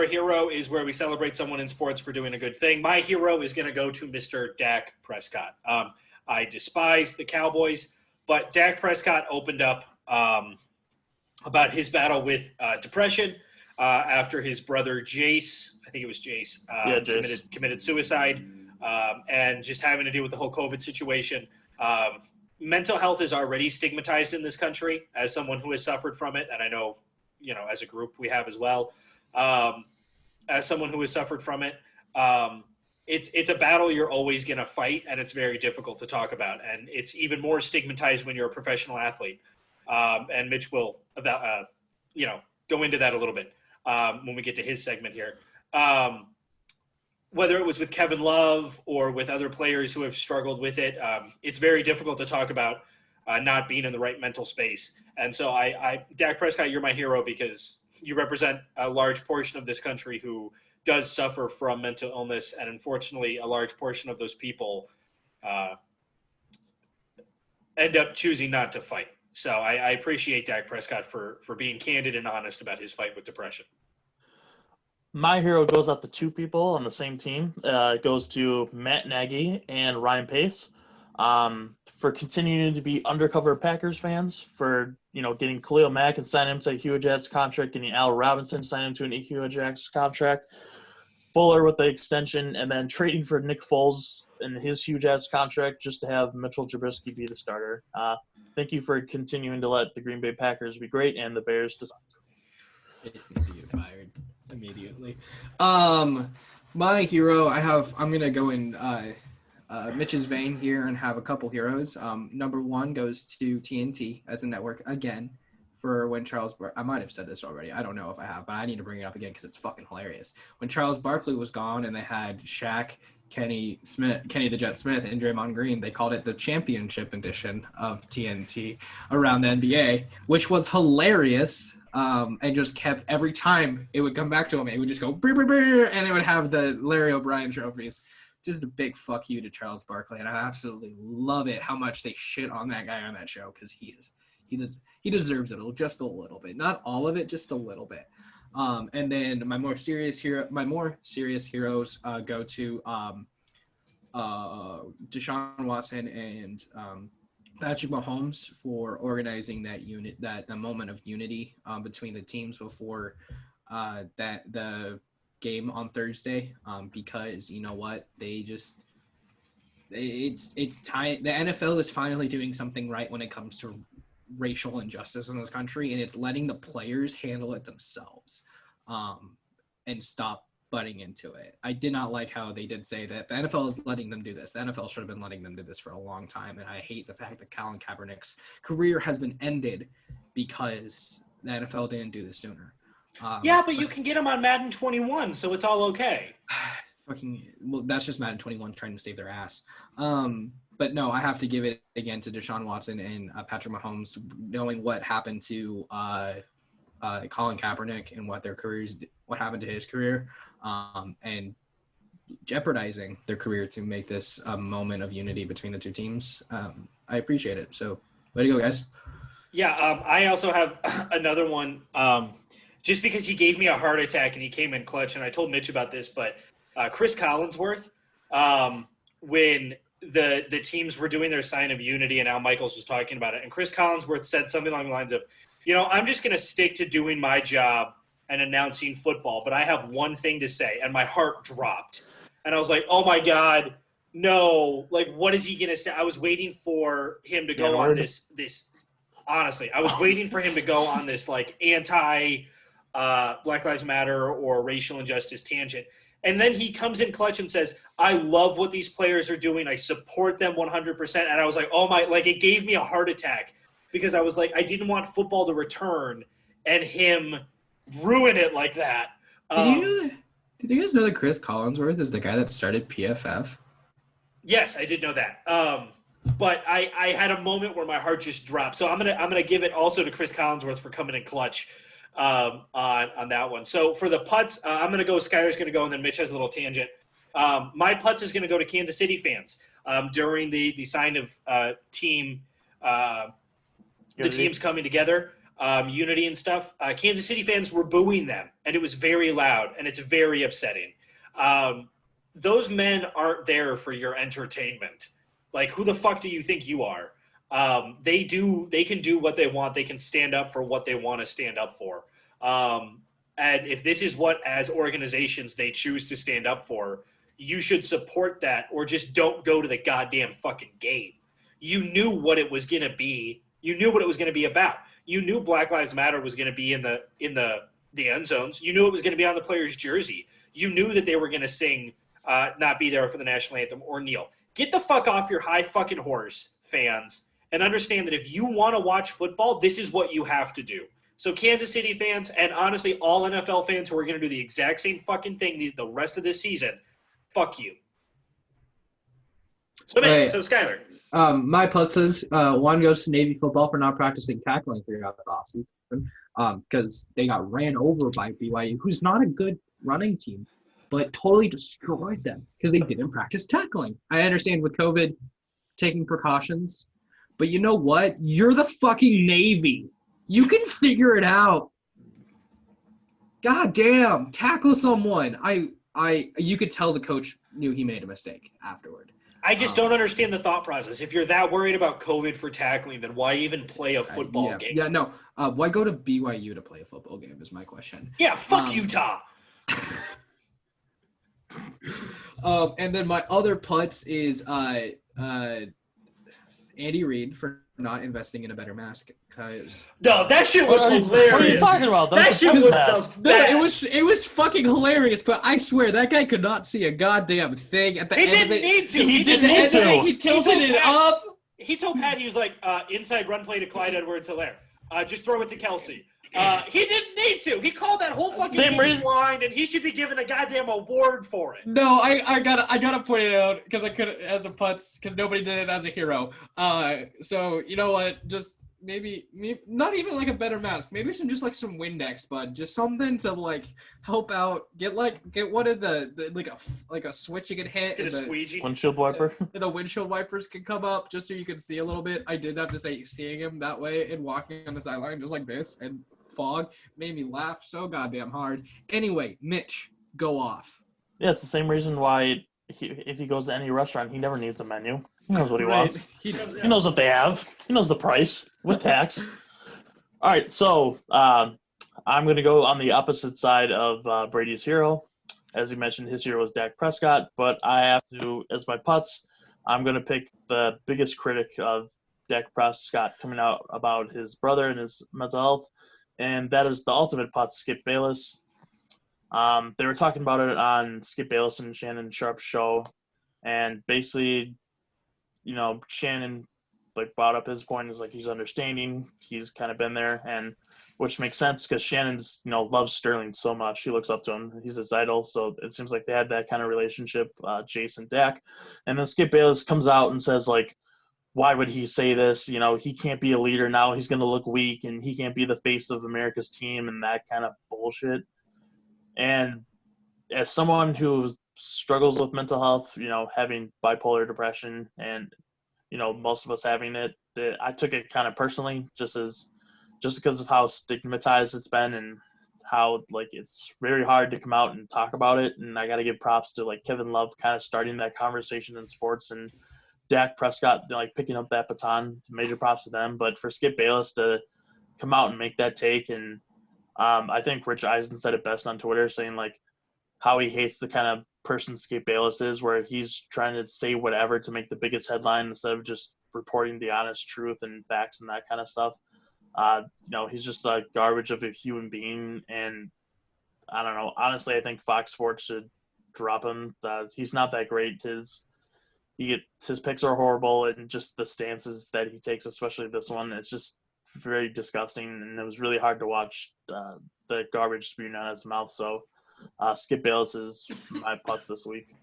hero is where we celebrate someone in sports for doing a good thing. My hero is going to go to Mr. Dak Prescott. I despise the Cowboys, but Dak Prescott opened up about his battle with depression after his brother Jace, I think it was Jace, committed suicide, and just having to deal with the whole COVID situation. Mental health is already stigmatized in this country as someone who has suffered from it, and I know, as a group we have as well. As someone who has suffered from it, it's a battle you're always going to fight, and it's very difficult to talk about. And it's even more stigmatized when you're a professional athlete. And Mitch will, go into that a little bit when we get to his segment here. Whether it was with Kevin Love or with other players who have struggled with it, it's very difficult to talk about not being in the right mental space. And so Dak Prescott, you're my hero because you represent a large portion of this country who does suffer from mental illness, and unfortunately a large portion of those people end up choosing not to fight. So I appreciate Dak Prescott for being candid and honest about his fight with depression. My hero goes out to 2 people on the same team. It goes to Matt Nagy and Ryan Pace for continuing to be undercover Packers fans, for getting Khalil Mack and signing him to a Hugh Jackson contract, getting Al Robinson signed him to an Hugh Jackson contract, Fuller with the extension, and then trading for Nick Foles and his huge-ass contract just to have Mitchell Trubisky be the starter. Thank you for continuing to let the Green Bay Packers be great and the Bears to suck. Jason needs to get fired immediately. My hero, I'm going to go in Mitch's vein here and have a couple heroes. Number one goes to TNT as a network again. For when I might have said this already. I don't know if I have, but I need to bring it up again because it's fucking hilarious. When Charles Barkley was gone and they had Shaq, Kenny the Jet Smith, and Draymond Green, they called it the championship edition of TNT around the NBA, which was hilarious. And just kept every time it would come back to him, it would just go brr, brr, brr, and it would have the Larry O'Brien trophies. Just a big fuck you to Charles Barkley, and I absolutely love it how much they shit on that guy on that show because he deserves it just a little bit, not all of it, just a little bit. And then my more serious heroes go to Deshaun Watson and Patrick Mahomes for organizing that moment of unity between the teams before the game on Thursday. Because you know what, it's time. The NFL is finally doing something right when it comes to racial injustice in this country, and it's letting the players handle it themselves and stop butting into it. I did not like how they did say that the NFL is letting them do this. The NFL should have been letting them do this for a long time, and I hate the fact that Colin Kaepernick's career has been ended because the NFL didn't do this sooner. But you can get him on Madden 21, so it's all okay. That's just Madden 21 trying to save their ass. But no, I have to give it again to Deshaun Watson and Patrick Mahomes, knowing what happened to Colin Kaepernick and what happened to his career, and jeopardizing their career to make this a moment of unity between the two teams. I appreciate it. So, way to go, guys. Yeah, I also have another one. Just because he gave me a heart attack and he came in clutch, and I told Mitch about this, but Chris Collinsworth, when the teams were doing their sign of unity, and Al Michaels was talking about it, and Chris Collinsworth said something along the lines of, I'm just going to stick to doing my job and announcing football, but I have one thing to say, and my heart dropped. And I was like, oh my God, no, like, what is he going to say? I was waiting for him to go on this, honestly, I was waiting for him to go on this, like, anti Black Lives Matter or racial injustice tangent. And then he comes in clutch and says, I love what these players are doing. I support them 100%. And I was like, oh my, like, it gave me a heart attack because I was like, I didn't want football to return and him ruin it like that. Did you guys know that Chris Collinsworth is the guy that started PFF? Yes, I did know that. But I had a moment where my heart just dropped. So I'm gonna give it also to Chris Collinsworth for coming in clutch on that one. So for the putts, I'm gonna go. Skyler's gonna go, and then Mitch has a little tangent. My putts is gonna go to Kansas City fans during the sign of team, the teams coming together, unity and stuff. Kansas City fans were booing them, and it was very loud, and it's very upsetting. Those men aren't there for your entertainment. Like, who the fuck do you think you are? They can do what they want. They can stand up for what they want to stand up for. And if this is what, as organizations, they choose to stand up for, you should support that or just don't go to the goddamn fucking game. You knew what it was going to be. You knew what it was going to be about. You knew Black Lives Matter was going to be in the end zones. You knew it was going to be on the player's jersey. You knew that they were going to sing Not Be There for the National Anthem or kneel. Get the fuck off your high fucking horse, fans, and understand that if you want to watch football, this is what you have to do. So Kansas City fans, and honestly all NFL fans who are going to do the exact same fucking thing the rest of this season, fuck you. So, so Skyler. My putzes, one goes to Navy football for not practicing tackling throughout the offseason because they got ran over by BYU, who's not a good running team, but totally destroyed them because they didn't practice tackling. I understand with COVID taking precautions, but you know what? You're the fucking Navy. You can figure it out. God damn, tackle someone. You could tell the coach knew he made a mistake afterward. I just don't understand the thought process. If you're that worried about COVID for tackling, then why even play a football game? Yeah, no. Why go to BYU to play a football game is my question. Yeah, fuck Utah. And then my other putts is Andy Reid for not investing in a better mask. No, that shit was hilarious. What are you talking about? That shit was the best. It was fucking hilarious, but I swear that guy could not see a goddamn thing at the end of it. He didn't need to. He didn't need to. He tilted it up. He told Pat, he was like, inside run play to Clyde Edwards-Helaire. Just throw it to Kelsey. He didn't need to. He called that whole fucking game blind, and he should be given a goddamn award for it. No, I gotta point it out because I could as a putz because nobody did it as a hero. So you know what? Just maybe not even like a better mask. Maybe some Windex, but just something to like help out. Get one of the like a switch you can hit. Get a squeegee. Windshield wiper. And the windshield wipers can come up just so you can see a little bit. I did have to say seeing him that way and walking on the sideline just like this and fog made me laugh so goddamn hard. Anyway, Mitch, go off. Yeah, it's the same reason why if he goes to any restaurant, he never needs a menu. He knows what he wants. He knows what they have. He knows the price with tax. All right, so I'm going to go on the opposite side of Brady's hero. As he mentioned, his hero was Dak Prescott, but I have to, as my putts, I'm going to pick the biggest critic of Dak Prescott coming out about his brother and his mental health, and that is the ultimate putt, Skip Bayless. They were talking about it on Skip Bayless and Shannon Sharp's show, and basically, you know, Shannon like brought up his point is like he's understanding, he's kind of been there, and which makes sense because Shannon's loves Sterling so much, he looks up to him, he's his idol, so it seems like they had that kind of relationship, Jason Dak, and then Skip Bayless comes out and says like, why would he say this? He can't be a leader now, he's going to look weak, and he can't be the face of America's team, and that kind of bullshit. And as someone who struggles with mental health, having bipolar depression and, most of us having it, I took it kind of personally just because of how stigmatized it's been and how like it's very hard to come out and talk about it. And I got to give props to like Kevin Love kind of starting that conversation in sports and Dak Prescott like picking up that baton. Major props to them. But for Skip Bayless to come out and make that take, and I think Rich Eisen said it best on Twitter, saying like how he hates the kind of person Skip Bayless is, where he's trying to say whatever to make the biggest headline instead of just reporting the honest truth and facts and that kind of stuff. He's just a garbage of a human being, and I don't know. Honestly, I think Fox Sports should drop him. He's not that great. His picks are horrible, and just the stances that he takes, especially this one, it's just very disgusting, and it was really hard to watch the garbage spewing out of his mouth. So Skip Bayless is my putts this week.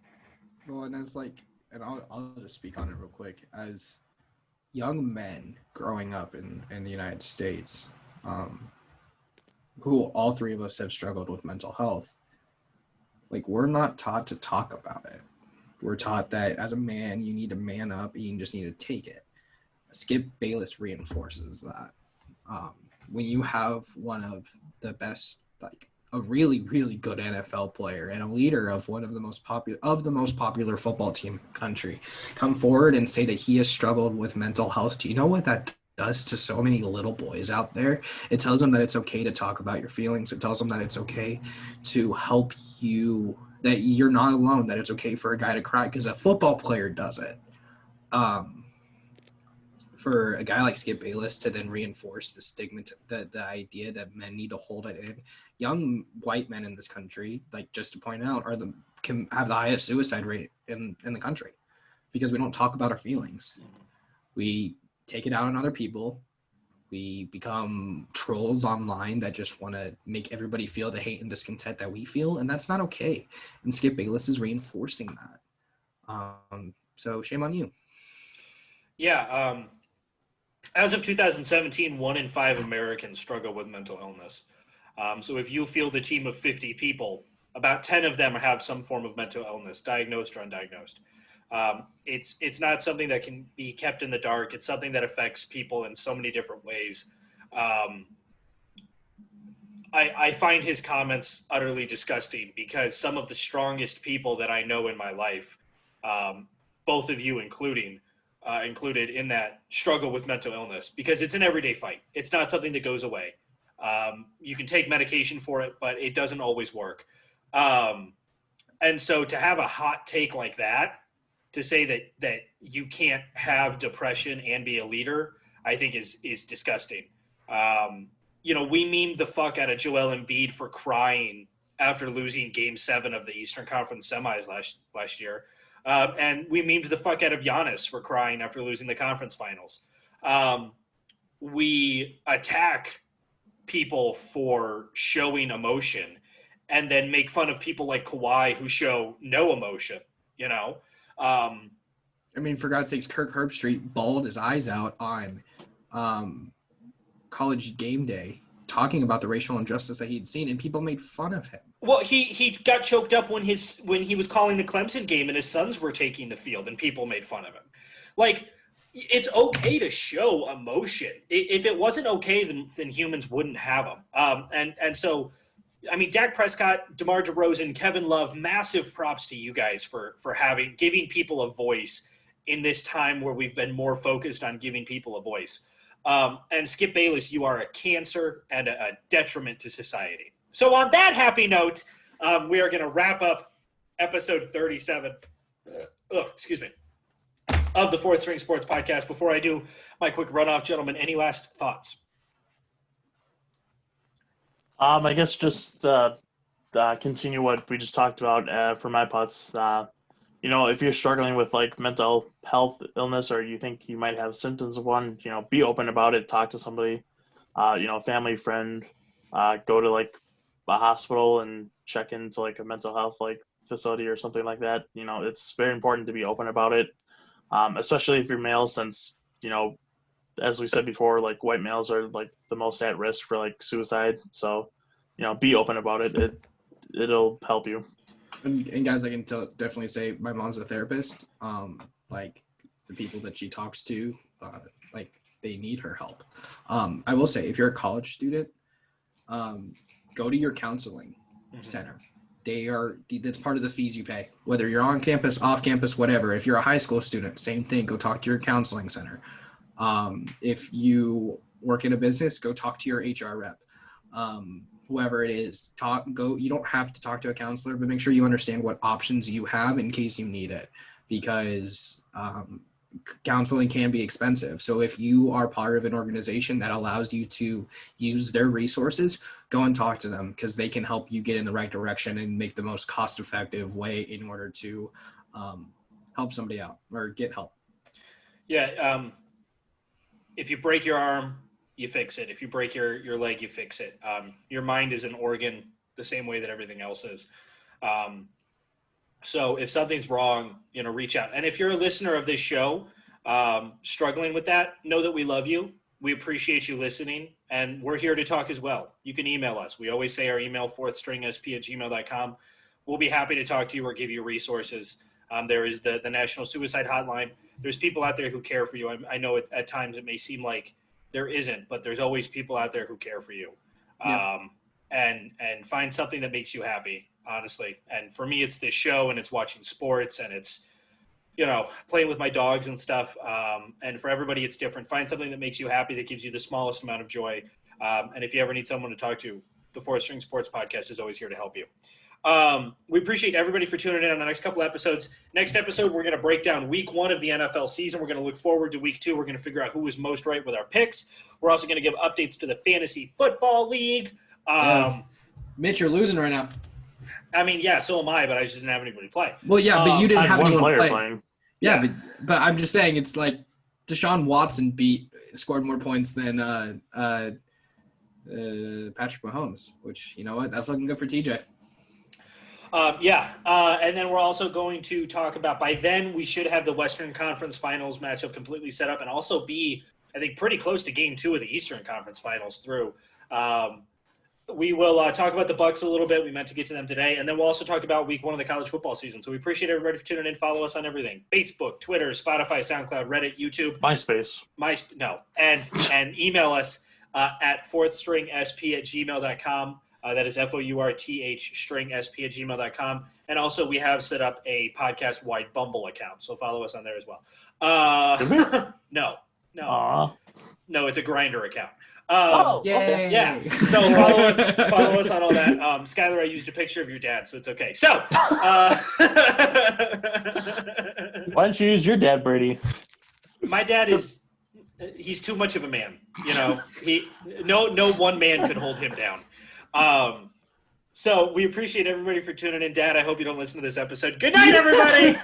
Well, and it's like, and I'll just speak on it real quick. As young men growing up in the United States, who all three of us have struggled with mental health, like we're not taught to talk about it. We're taught that as a man, you need to man up and you just need to take it. Skip Bayless reinforces that. When you have one of the best, like a really, really good NFL player and a leader of one of the most popular football team in the country come forward and say that he has struggled with mental health, do you know what that does to so many little boys out there? It tells them that it's okay to talk about your feelings. It tells them that it's okay to help you, that you're not alone, that it's okay for a guy to cry because a football player does it. For a guy like Skip Bayless to then reinforce the stigma, the idea that men need to hold it in. Young white men in this country, like just to point out, can have the highest suicide rate in the country because we don't talk about our feelings. We take it out on other people. We become trolls online that just want to make everybody feel the hate and discontent that we feel, and that's not okay. And Skip Bayless is reinforcing that. So shame on you. Yeah. As of 2017, 1 in 5 Americans struggle with mental illness. So if you field a team of 50 people, about 10 of them have some form of mental illness, diagnosed or undiagnosed. It's not something that can be kept in the dark. It's something that affects people in so many different ways. I find his comments utterly disgusting because some of the strongest people that I know in my life, both of you included in that, struggle with mental illness because it's an everyday fight. It's not something that goes away. You can take medication for it, but it doesn't always work. And so to have a hot take like that, to say that you can't have depression and be a leader, I think is disgusting. We memed the fuck out of Joel Embiid for crying after losing Game 7 of the Eastern Conference semis last year. And we memed the fuck out of Giannis for crying after losing the conference finals. We attack people for showing emotion and then make fun of people like Kawhi who show no emotion, For God's sakes, Kirk Herbstreit bawled his eyes out on College Game Day talking about the racial injustice that he'd seen, and people made fun of him. Well, he got choked up when he was calling the Clemson game and his sons were taking the field and people made fun of him. Like, it's okay to show emotion. If it wasn't okay, then humans wouldn't have them. And so, Dak Prescott, DeMar DeRozan, Kevin Love, massive props to you guys for giving people a voice in this time where we've been more focused on giving people a voice. And Skip Bayless, you are a cancer and a detriment to society. So on that happy note, we are going to wrap up episode 37 of the Fourth String Sports Podcast. Before I do my quick runoff, gentlemen, any last thoughts? I guess just continue what we just talked about for my putts. If you're struggling with like mental health illness or you think you might have symptoms of one, be open about it. Talk to somebody, family, friend, go to like a hospital and check into like a mental health like facility or something like that. It's very important to be open about it, especially if you're male, since, as we said before, like white males are like the most at risk for like suicide. So, be open about it. It'll help you. And guys, I can definitely say my mom's a therapist. Like the people that she talks to, they need her help. I will say, if you're a college student, go to your counseling center. That's part of the fees you pay, whether you're on campus, off campus, whatever. If you're a high school student, same thing. Go talk to your counseling center. If you work in a business, go talk to your HR rep. Whoever it is, you don't have to talk to a counselor, but make sure you understand what options you have in case you need it, because counseling can be expensive. So if you are part of an organization that allows you to use their resources, go and talk to them, because they can help you get in the right direction and make the most cost-effective way in order to help somebody out or get help. Yeah. If you break your arm, you fix it. If you break your leg, you fix it. Your mind is an organ the same way that everything else is. So if something's wrong, reach out. And if you're a listener of this show, struggling with that, know that we love you. We appreciate you listening, and we're here to talk as well. You can email us. We always say our email, fourthstringsp@gmail.com. We'll be happy to talk to you or give you resources. There is the National Suicide Hotline. There's people out there who care for you. I know at times it may seem like there isn't, but there's always people out there who care for you. Yeah. And find something that makes you happy, honestly. And for me, it's this show, and it's watching sports, and it's, playing with my dogs and stuff. And for everybody, it's different. Find something that makes you happy, that gives you the smallest amount of joy. And if you ever need someone to talk to, the Fourth String Sports Podcast is always here to help you. We appreciate everybody for tuning in on the next couple episodes. Next episode, we're going to break down week 1 of the NFL season. We're going to look forward to week 2. We're going to figure out who was most right with our picks. We're also going to give updates to the Fantasy Football League. Mitch, you're losing right now. Yeah, so am I, but I just didn't have anybody play. Well, yeah, but you didn't have anyone play. Playing. Yeah, but I'm just saying, it's like Deshaun Watson scored more points than Patrick Mahomes, which, you know what, that's looking good for TJ. And then we're also going to talk about, by then we should have the Western Conference Finals matchup completely set up, and also be, I think, pretty close to Game 2 of the Eastern Conference Finals through. We will talk about the Bucks a little bit. We meant to get to them today. And then we'll also talk about week 1 of the college football season. So we appreciate everybody for tuning in. Follow us on everything: Facebook, Twitter, Spotify, SoundCloud, Reddit, YouTube. MySpace. And email us at fourthstringsp@gmail.com. That is fourthstringsp@gmail.com. And also we have set up a podcast-wide Bumble account. So follow us on there as well. No, it's a Grindr account. Okay. Yeah. So follow us on all that. Skylar, I used a picture of your dad, so it's okay. So, Why don't you use your dad, Brady? My dad he's too much of a man. No one man could hold him down. So we appreciate everybody for tuning in. Dad, I hope you don't listen to this episode. Good night, everybody.